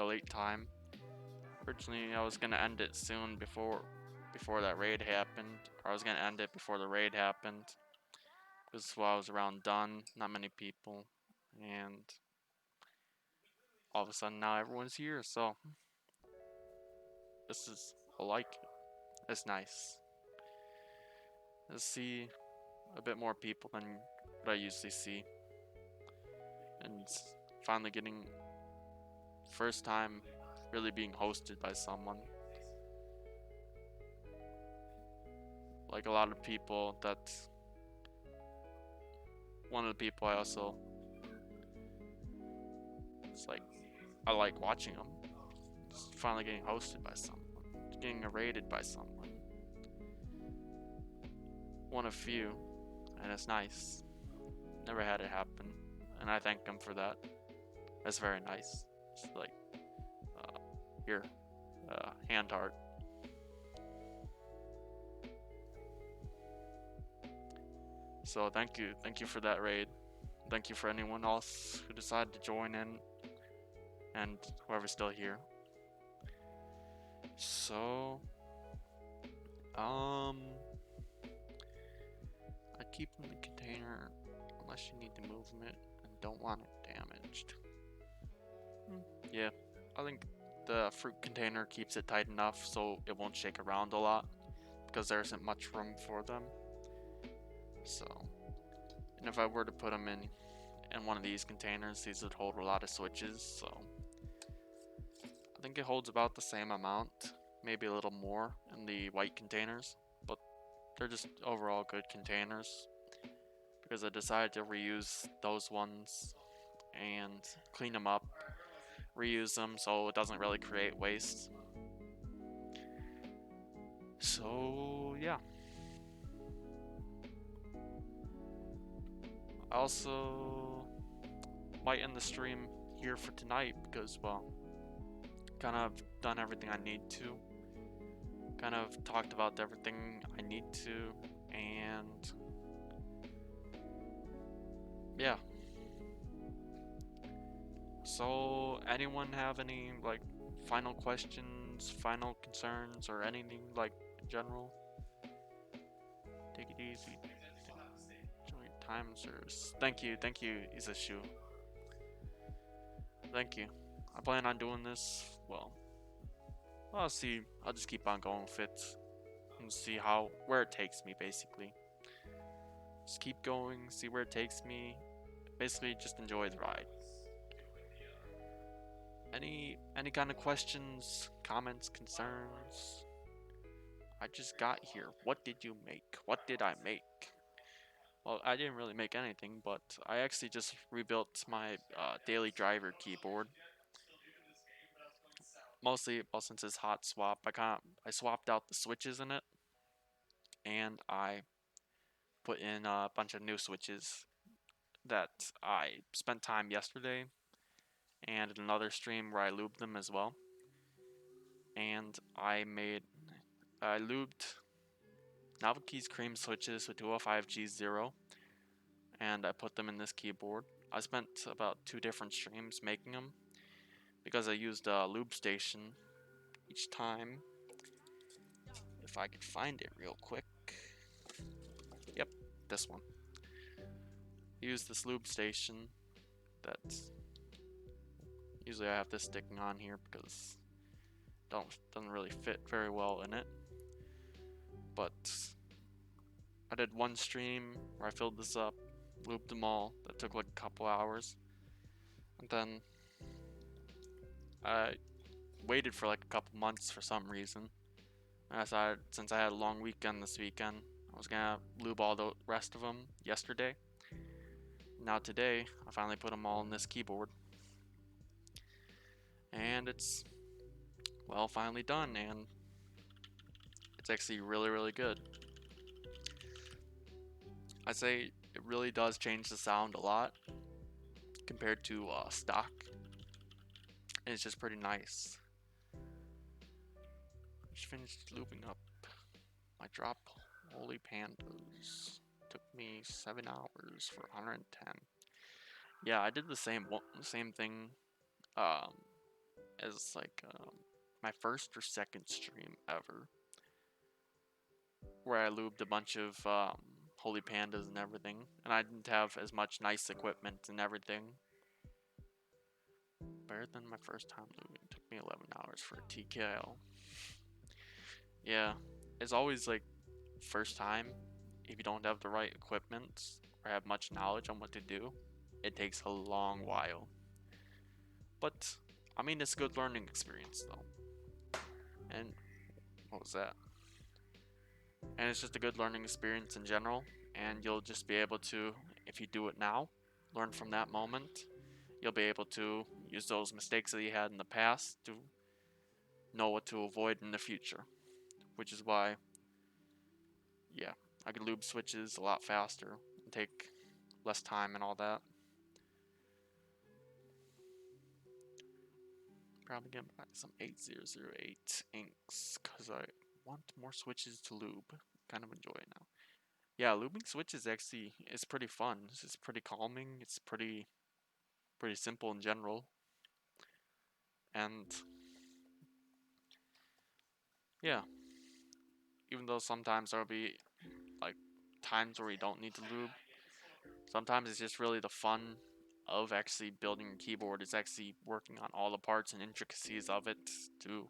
late time. Originally, I was gonna end it soon before that raid happened. Or I was gonna end it before the raid happened. Because while I was around done, not many people, and all of a sudden now everyone's here. So this is, I like it. It's nice. Let's see a bit more people than what I usually see, and finally getting first time really being hosted by someone. Like a lot of people, that's one of the people I also, it's like, I like watching them. Just finally getting hosted by someone, getting raided by someone. One of few, and it's nice. Never had it happen, and I thank him for that. That's very nice. It's like, here, hand heart. So thank you for that raid. Thank you for anyone else who decided to join in, and whoever's still here. So, I keep in the container unless you need to move it and don't want it damaged. Yeah, I think the fruit container keeps it tight enough so it won't shake around a lot because there isn't much room for them. So, and if I were to put them in one of these containers, these would hold a lot of switches, so I think it holds about the same amount, maybe a little more in the white containers, but they're just overall good containers because I decided to reuse those ones and clean them up, reuse them so it doesn't really create waste. So yeah. I also might end the stream here for tonight because, well, kind of done everything I need to. Kind of talked about everything I need to, and yeah. So, anyone have any, like, final questions, final concerns, or anything, like, in general? Take it easy. Enjoy your time, sirs. Thank you, Isashu. Thank you. I plan on doing this, well, I'll see. I'll just keep on going with it and see where it takes me, basically. Just keep going, see where it takes me. Basically, just enjoy the ride. Any kind of questions, comments, concerns? I just got here. What did you make? What did I make? Well, I didn't really make anything, but I actually just rebuilt my daily driver keyboard. Mostly, well, since it's hot swap, I swapped out the switches in it, and I put in a bunch of new switches that I spent time yesterday, and another stream where I lubed them as well. And I lubed Novelkeys cream switches with 205G0, and I put them in this keyboard. I spent about 2 different streams making them because I used a lube station each time. If I could find it real quick. Yep, this one. Use this lube station That's usually I have this sticking on here because doesn't really fit very well in it. But I did one stream where I filled this up, looped them all. That took like a couple hours, and then I waited for like a couple months for some reason. And I decided, since I had a long weekend this weekend, I was gonna lube all the rest of them yesterday. Now today, I finally put them all in this keyboard. And it's, well, finally done, and it's actually really, really good. I'd say it really does change the sound a lot compared to stock. And it's just pretty nice. Just finished looping up my drop Holy Pandas. Took me 7 hours for 110. Yeah, I did the same thing as like my first or second stream ever, where I lubed a bunch of Holy Pandas and everything, and I didn't have as much nice equipment and everything. Better than my first time lubing. It took me 11 hours for a TKL. Yeah, it's always like first time, if you don't have the right equipment or have much knowledge on what to do, it takes a long while. But I mean, it's a good learning experience though. And what was that? And it's just a good learning experience in general, and you'll just be able to, if you do it now, learn from that moment. You'll be able to use those mistakes that you had in the past to know what to avoid in the future, which is why, yeah, I could lube switches a lot faster and take less time and all that. Probably gonna buy some 8008 inks because I want more switches to lube. Kind of enjoy it now. Yeah, lubing switches actually is pretty fun. It's pretty calming. It's pretty simple in general. And yeah, even though sometimes there'll be like times where you don't need to lube, sometimes it's just really the fun of actually building a keyboard. It's actually working on all the parts and intricacies of it to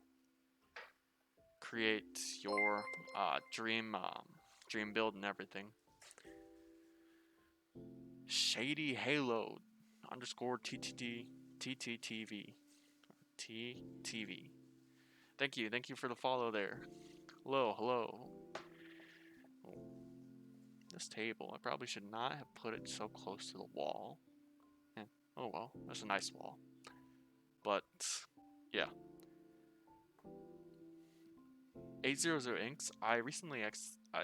create your dream build and everything. Shady Halo underscore TTTV. Thank you for the follow there. Hello. This table, I probably should not have put it so close to the wall. Oh well, that's a nice wall. But yeah, 800 inks. I recently I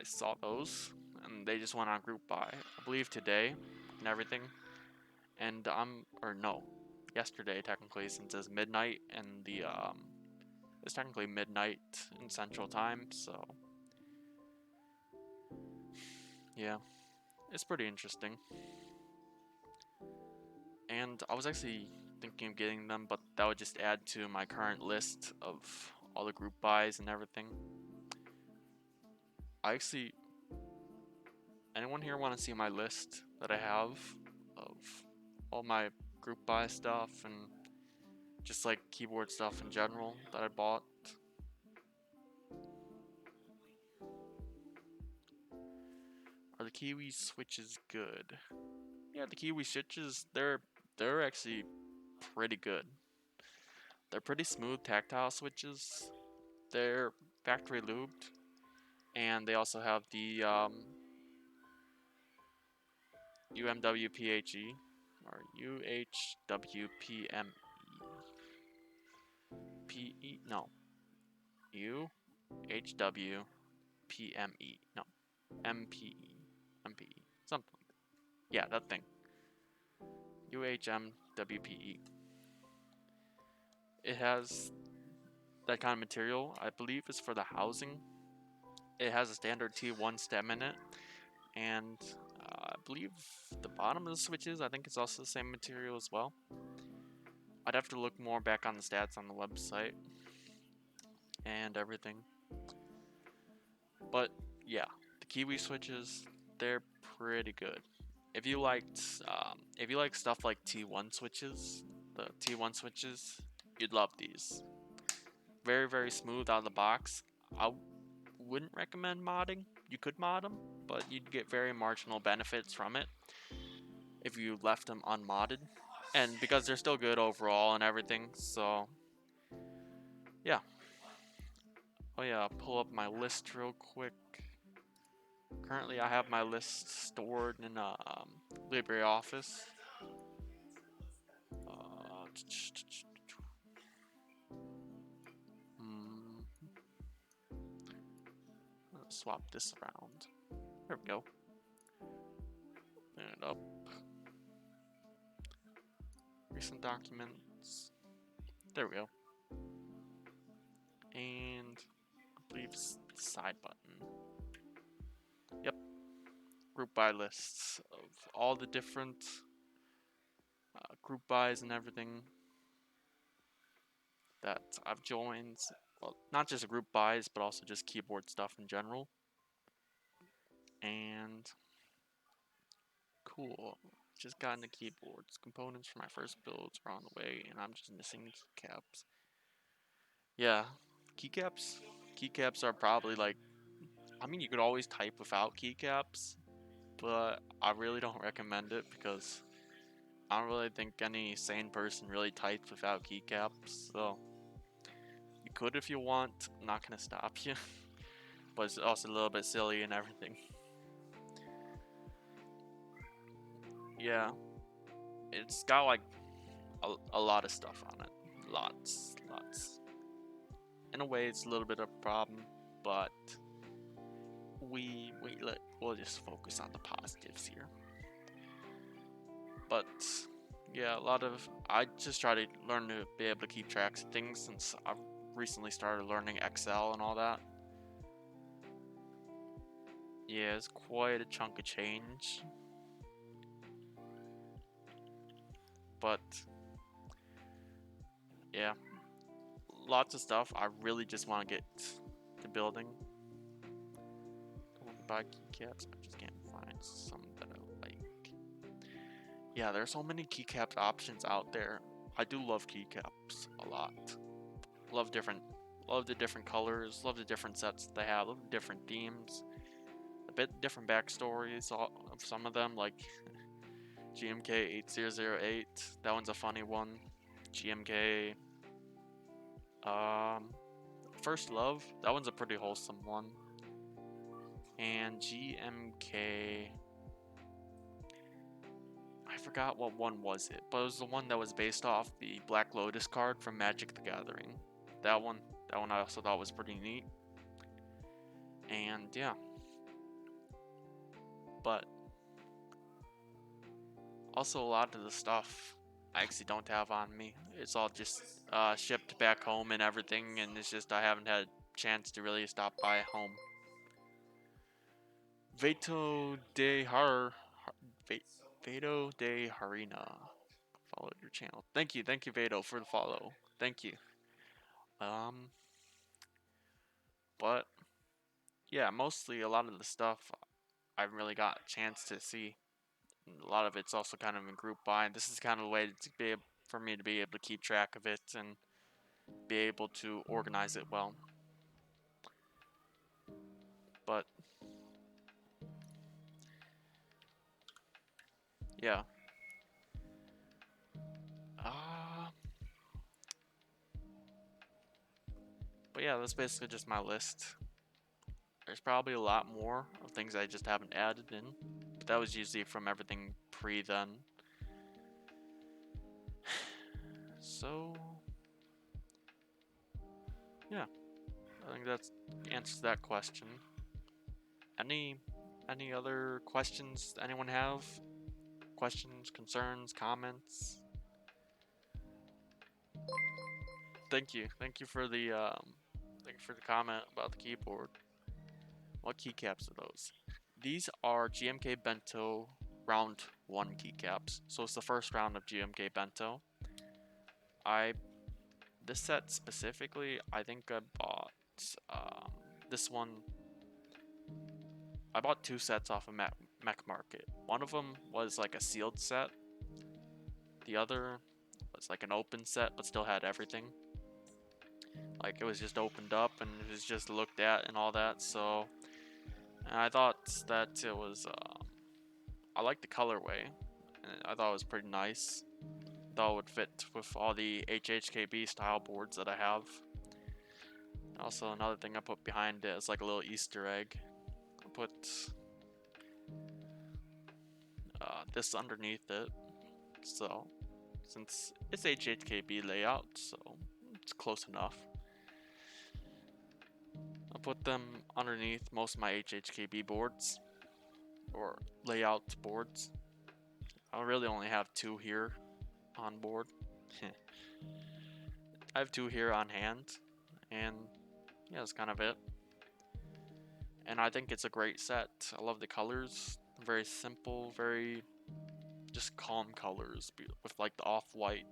saw those, and they just went on group buy. I believe today, and everything. And or no, yesterday technically, since it's midnight, and it's technically midnight in Central Time. So yeah, it's pretty interesting. And I was actually thinking of getting them, but that would just add to my current list of all the group buys and everything. Anyone here want to see my list that I have of all my group buy stuff and just like keyboard stuff in general that I bought? Are the Kiwi switches good? Yeah, the Kiwi switches, they're actually pretty good. They're pretty smooth tactile switches. They're factory lubed, and they also have the UMWPHE or UHWPME. No. UHWPME. No. MPE. MPE. Something. Yeah, that thing. UHMWPE. It has that kind of material. I believe it's for the housing. It has a standard T1 stem in it, and I believe the bottom of the switches, I think it's also the same material as well. I'd have to look more back on the stats on the website and everything. But yeah, the Kiwi switches, they're pretty good. if you like stuff like T1 switches, the T1 switches, you'd love these. Very, very smooth out of the box. I wouldn't recommend modding. You could mod them, but you'd get very marginal benefits from it if you left them unmodded. And because they're still good overall and everything, so yeah. Oh yeah, I'll pull up my list real quick. Currently, I have my list stored in LibreOffice. Let's swap this around. There we go. Clean it up. Recent documents. There we go. And I believe side button. Yep. Group by lists of all the different group buys and everything that I've joined. Well, not just group buys, but also just keyboard stuff in general. And cool. Just got into keyboards. Components for my first builds are on the way, and I'm just missing keycaps. Yeah, keycaps. Keycaps are probably like, I mean, you could always type without keycaps, but I really don't recommend it because I don't really think any sane person really types without keycaps. So you could if you want. I'm not gonna stop you, but it's also a little bit silly and everything. Yeah, it's got like a lot of stuff on it. Lots. In a way, it's a little bit of a problem, but we'll just focus on the positives here. But yeah, I just try to learn to be able to keep track of things since I've recently started learning Excel and all that. Yeah, it's quite a chunk of change. But yeah, lots of stuff. I really just want to get to building. Don't want to buy keycaps. I just can't find some that I like. Yeah, there's so many keycaps options out there. I do love keycaps a lot. Love the different colors. Love the different sets they have. Love the different themes. A bit different backstories of some of them, like GMK8008. That one's a funny one. GMK First Love. That one's a pretty wholesome one. And GMK, I forgot what one was it, but it was the one that was based off the Black Lotus card from Magic the Gathering. That one I also thought was pretty neat. And yeah. But also a lot of the stuff I actually don't have on me. It's all just shipped back home and everything, and it's just I haven't had a chance to really stop by home. Veto de Harina followed your channel. Thank you, Veto, for the follow. Thank you. But yeah, mostly a lot of the stuff I haven't really got a chance to see. A lot of it's also kind of in group buy. This is kind of a way to be for me to be able to keep track of it and be able to organize it well. But yeah. But yeah, that's basically just my list. There's probably a lot more of things I just haven't added in, but that was usually from everything pre then. So yeah, I think that answers that question. Any other questions anyone have? Questions, concerns, comments? Thank you for the comment about the keyboard. What keycaps are those? These are GMK Bento round 1 keycaps. So it's the first round of GMK Bento. This set specifically, I think I bought this one. I bought 2 sets off of Mech Market. one of them was like a sealed set. The other was like an open set, but still had everything. Like it was just opened up and it was just looked at and all that. So I thought that it was, I liked the colorway. And I thought it was pretty nice. Thought it would fit with all the HHKB style boards that I have. Also, another thing I put behind it is like a little Easter egg. I put this underneath it. So, since it's HHKB layout, so it's close enough. I put them underneath most of my HHKB boards, or layout boards. I really only have 2 here on board. I have 2 here on hand, and yeah, that's kind of it. And I think it's a great set. I love the colors. Very simple, very just calm colors with like the off-white.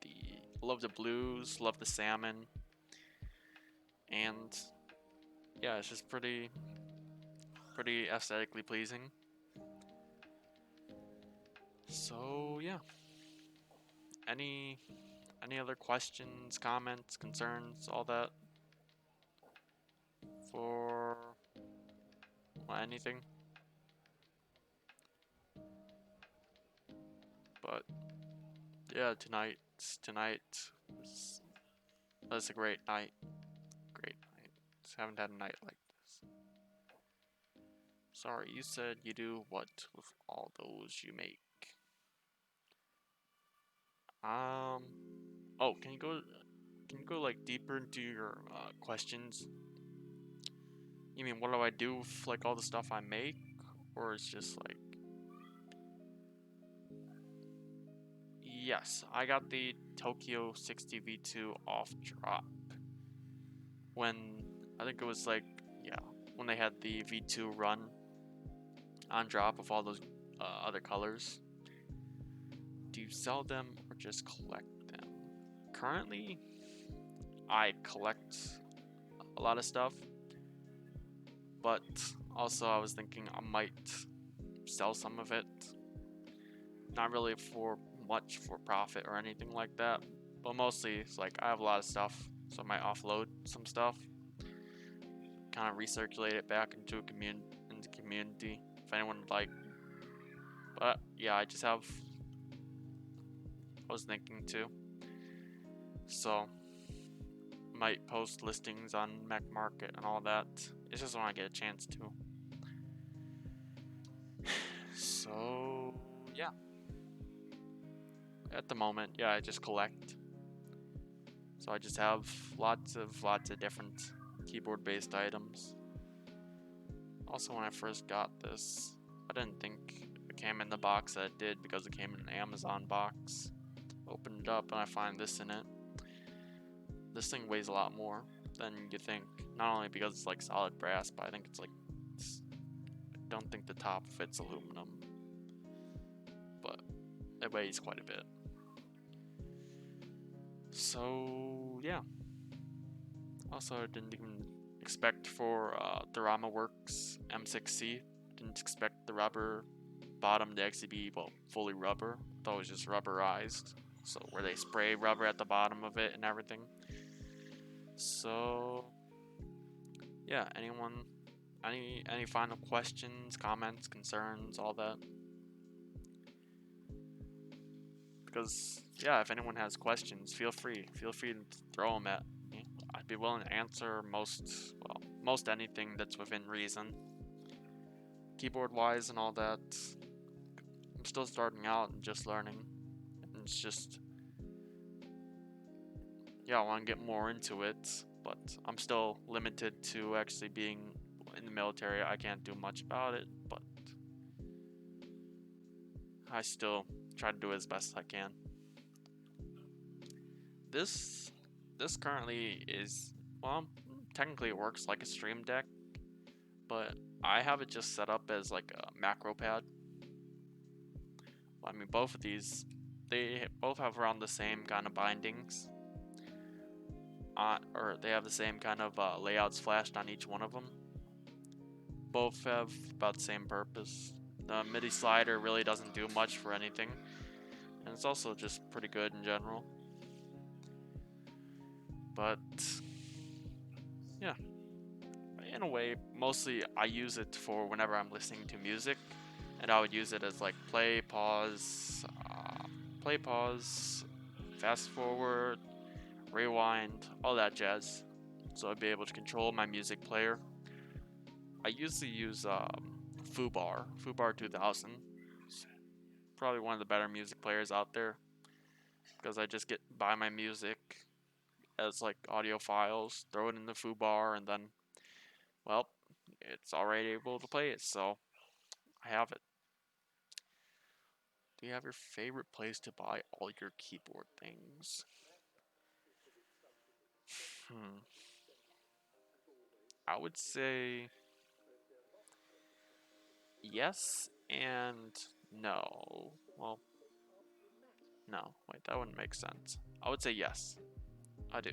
I love the blues, love the salmon. And yeah, it's just pretty aesthetically pleasing. So yeah. Any other questions, comments, concerns, all that for anything? But yeah, tonight was a great night. Great night. Just haven't had a night like this. Sorry, you said you do what with all those you make? Oh, can you go like deeper into your questions? You mean what do I do with like all the stuff I make, or it's just like? Yes, I got the Tokyo60V2 off drop when I think it was like, yeah, when they had the V2 run on drop with all those other colors. Do you sell them or just collect them? Currently, I collect a lot of stuff, but also I was thinking I might sell some of it. Not really for much for profit or anything like that, but mostly it's like I have a lot of stuff, so I might offload some stuff, kind of recirculate it back into community if anyone would like. But yeah, I was thinking too, so might post listings on Mac Market and all that. It's just when I get a chance to. So yeah, at the moment, yeah, I just collect. So I just have lots of different keyboard-based items. Also, when I first got this, I didn't think it came in the box that it did because it came in an Amazon box. Opened it up and I find this in it. This thing weighs a lot more than you think. Not only because it's like solid brass, but I think I don't think the top fits aluminum, but it weighs quite a bit. So yeah. Also, I didn't even expect for the RamaWorks M6C. Didn't expect the rubber bottom to actually be, well, fully rubber. I thought it was just rubberized. So where they spray rubber at the bottom of it and everything. So yeah, any final questions, comments, concerns, all that? Because yeah, if anyone has questions, feel free to throw them at me. I'd be willing to answer most anything that's within reason, keyboard wise and all that. I'm still starting out and just learning, and it's just, yeah, I want to get more into it, but I'm still limited to actually being in the military. I can't do much about it, but I still try to do it as best as I can. This currently is, well, technically it works like a Stream Deck, but I have it just set up as like a macro pad. Well, I mean, both of these, they both have around the same kind of bindings, or they have the same kind of layouts flashed on each one of them. Both have about the same purpose. The MIDI slider really doesn't do much for anything, and it's also just pretty good in general. But yeah, in a way, mostly I use it for whenever I'm listening to music, and I would use it as like play, pause, fast forward, rewind, all that jazz. So I'd be able to control my music player. I usually use Fubar 2000. It's probably one of the better music players out there, because I just buy my music as like audio files, throw it in the Fubar, and then, well, it's already able to play it, so I have it. Do you have your favorite place to buy all your keyboard things? I would say yes and no. Well, no, wait, that wouldn't make sense. I would say yes. I do.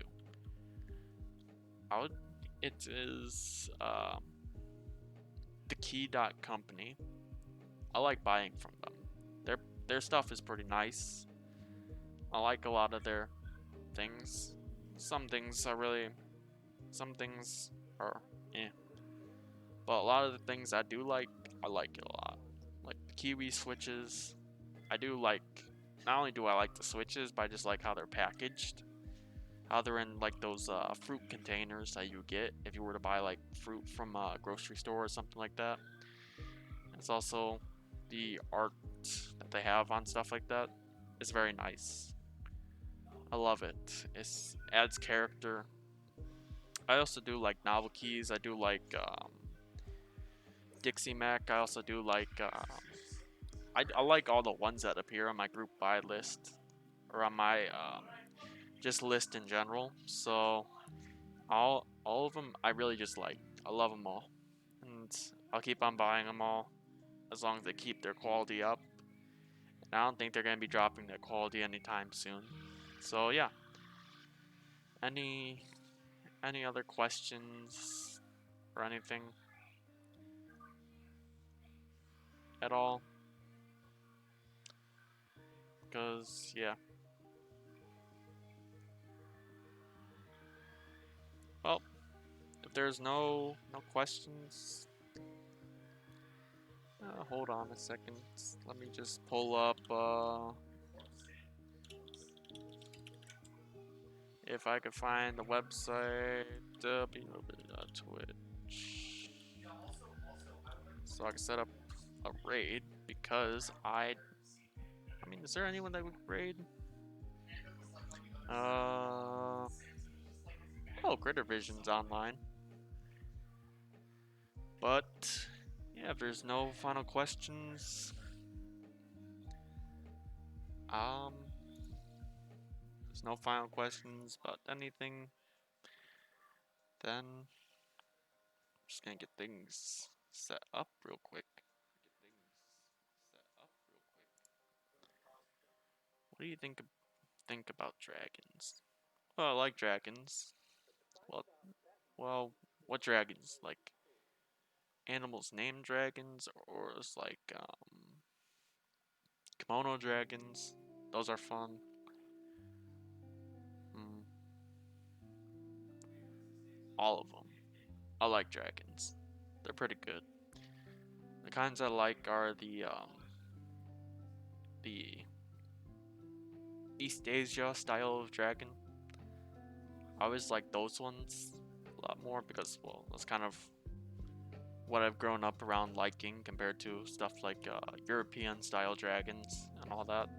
It is the Key Company. I like buying from them. Their stuff is pretty nice. I like a lot of their things. Some things are eh. But a lot of the things I do like, I like it a lot. Like the Kiwi switches. I do like, not only do I like the switches, but I just like how they're packaged. How they're in like those fruit containers that you get if you were to buy like fruit from a grocery store or something like that. It's also the art that they have on stuff like that is very nice. I love it. It adds character. I also do like novel keys. I do like Dixie Mac. I also do like I like all the ones that appear on my group buy list, or on my just list in general. So all of them I really just like. I love them all, and I'll keep on buying them all as long as they keep their quality up. And I don't think they're gonna be dropping their quality anytime soon. So yeah. Any other questions or anything at all? Because yeah. Well, if there's no questions, hold on a second. Let me just pull up if I could find the website www.twitch, so I can set up a raid, because I mean, is there anyone that would raid? Oh, Critter Vision's online. But yeah, if there's no final questions, there's no final questions about anything, then I'm just gonna get things set up real quick. What do you think about dragons? Well, I like dragons. Well, what dragons? Like animals named dragons, or it's like kimono dragons? Those are fun. All of them. I like dragons. They're pretty good. The kinds I like are the East Asia style of dragon. I always like those ones a lot more, because, well, that's kind of what I've grown up around liking, compared to stuff like European style dragons and all that.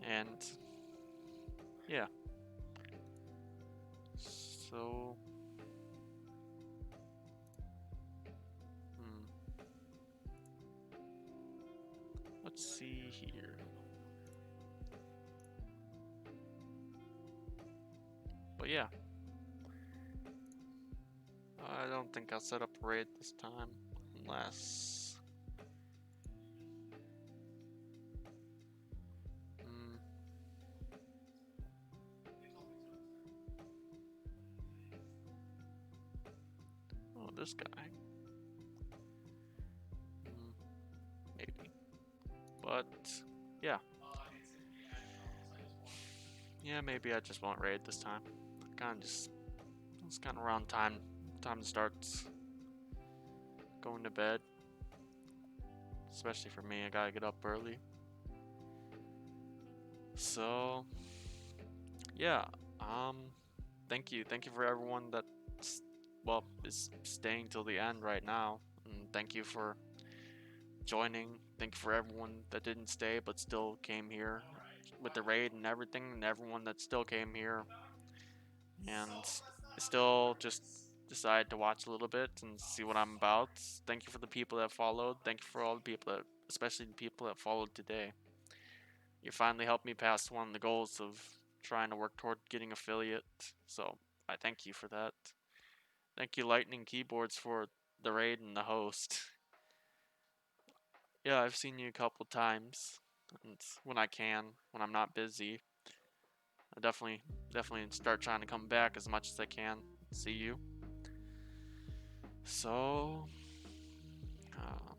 And yeah. So let's see here. But yeah, I don't think I'll set up a raid this time, unless oh, this guy. But yeah. Yeah, maybe I just won't raid this time. It's kind of around time to start going to bed. Especially for me, I gotta get up early. So yeah, thank you for everyone that is staying till the end right now, and thank you for joining. Thank you for everyone that didn't stay but still came here with the raid and everything, and everyone that still came here and still just decided to watch a little bit and see what I'm about. Thank you for the people that followed. Thank you for all the people that, especially the people that followed today. You finally helped me pass one of the goals of trying to work toward getting affiliate, so I thank you for that. Thank you, LightningKeyboards, for the raid and the host. Yeah, I've seen you a couple times, and when I can, when I'm not busy, I definitely start trying to come back as much as I can. See you. So, um,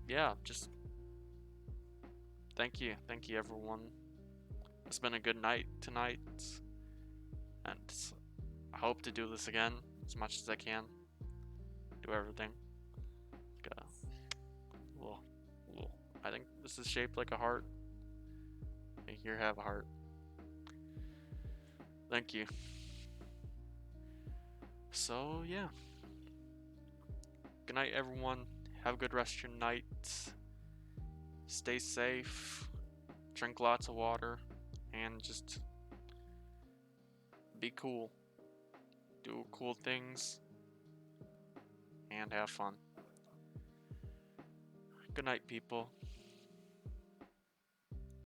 yeah, just thank you everyone. It's been a good night tonight, and I hope to do this again as much as I can. Do everything. Got a little, I think this is shaped like a heart. Here, have a heart. Thank you. So yeah. Good night, everyone. Have a good rest of your night. Stay safe. Drink lots of water, and just be cool. Do cool things, and have fun. Good night, people.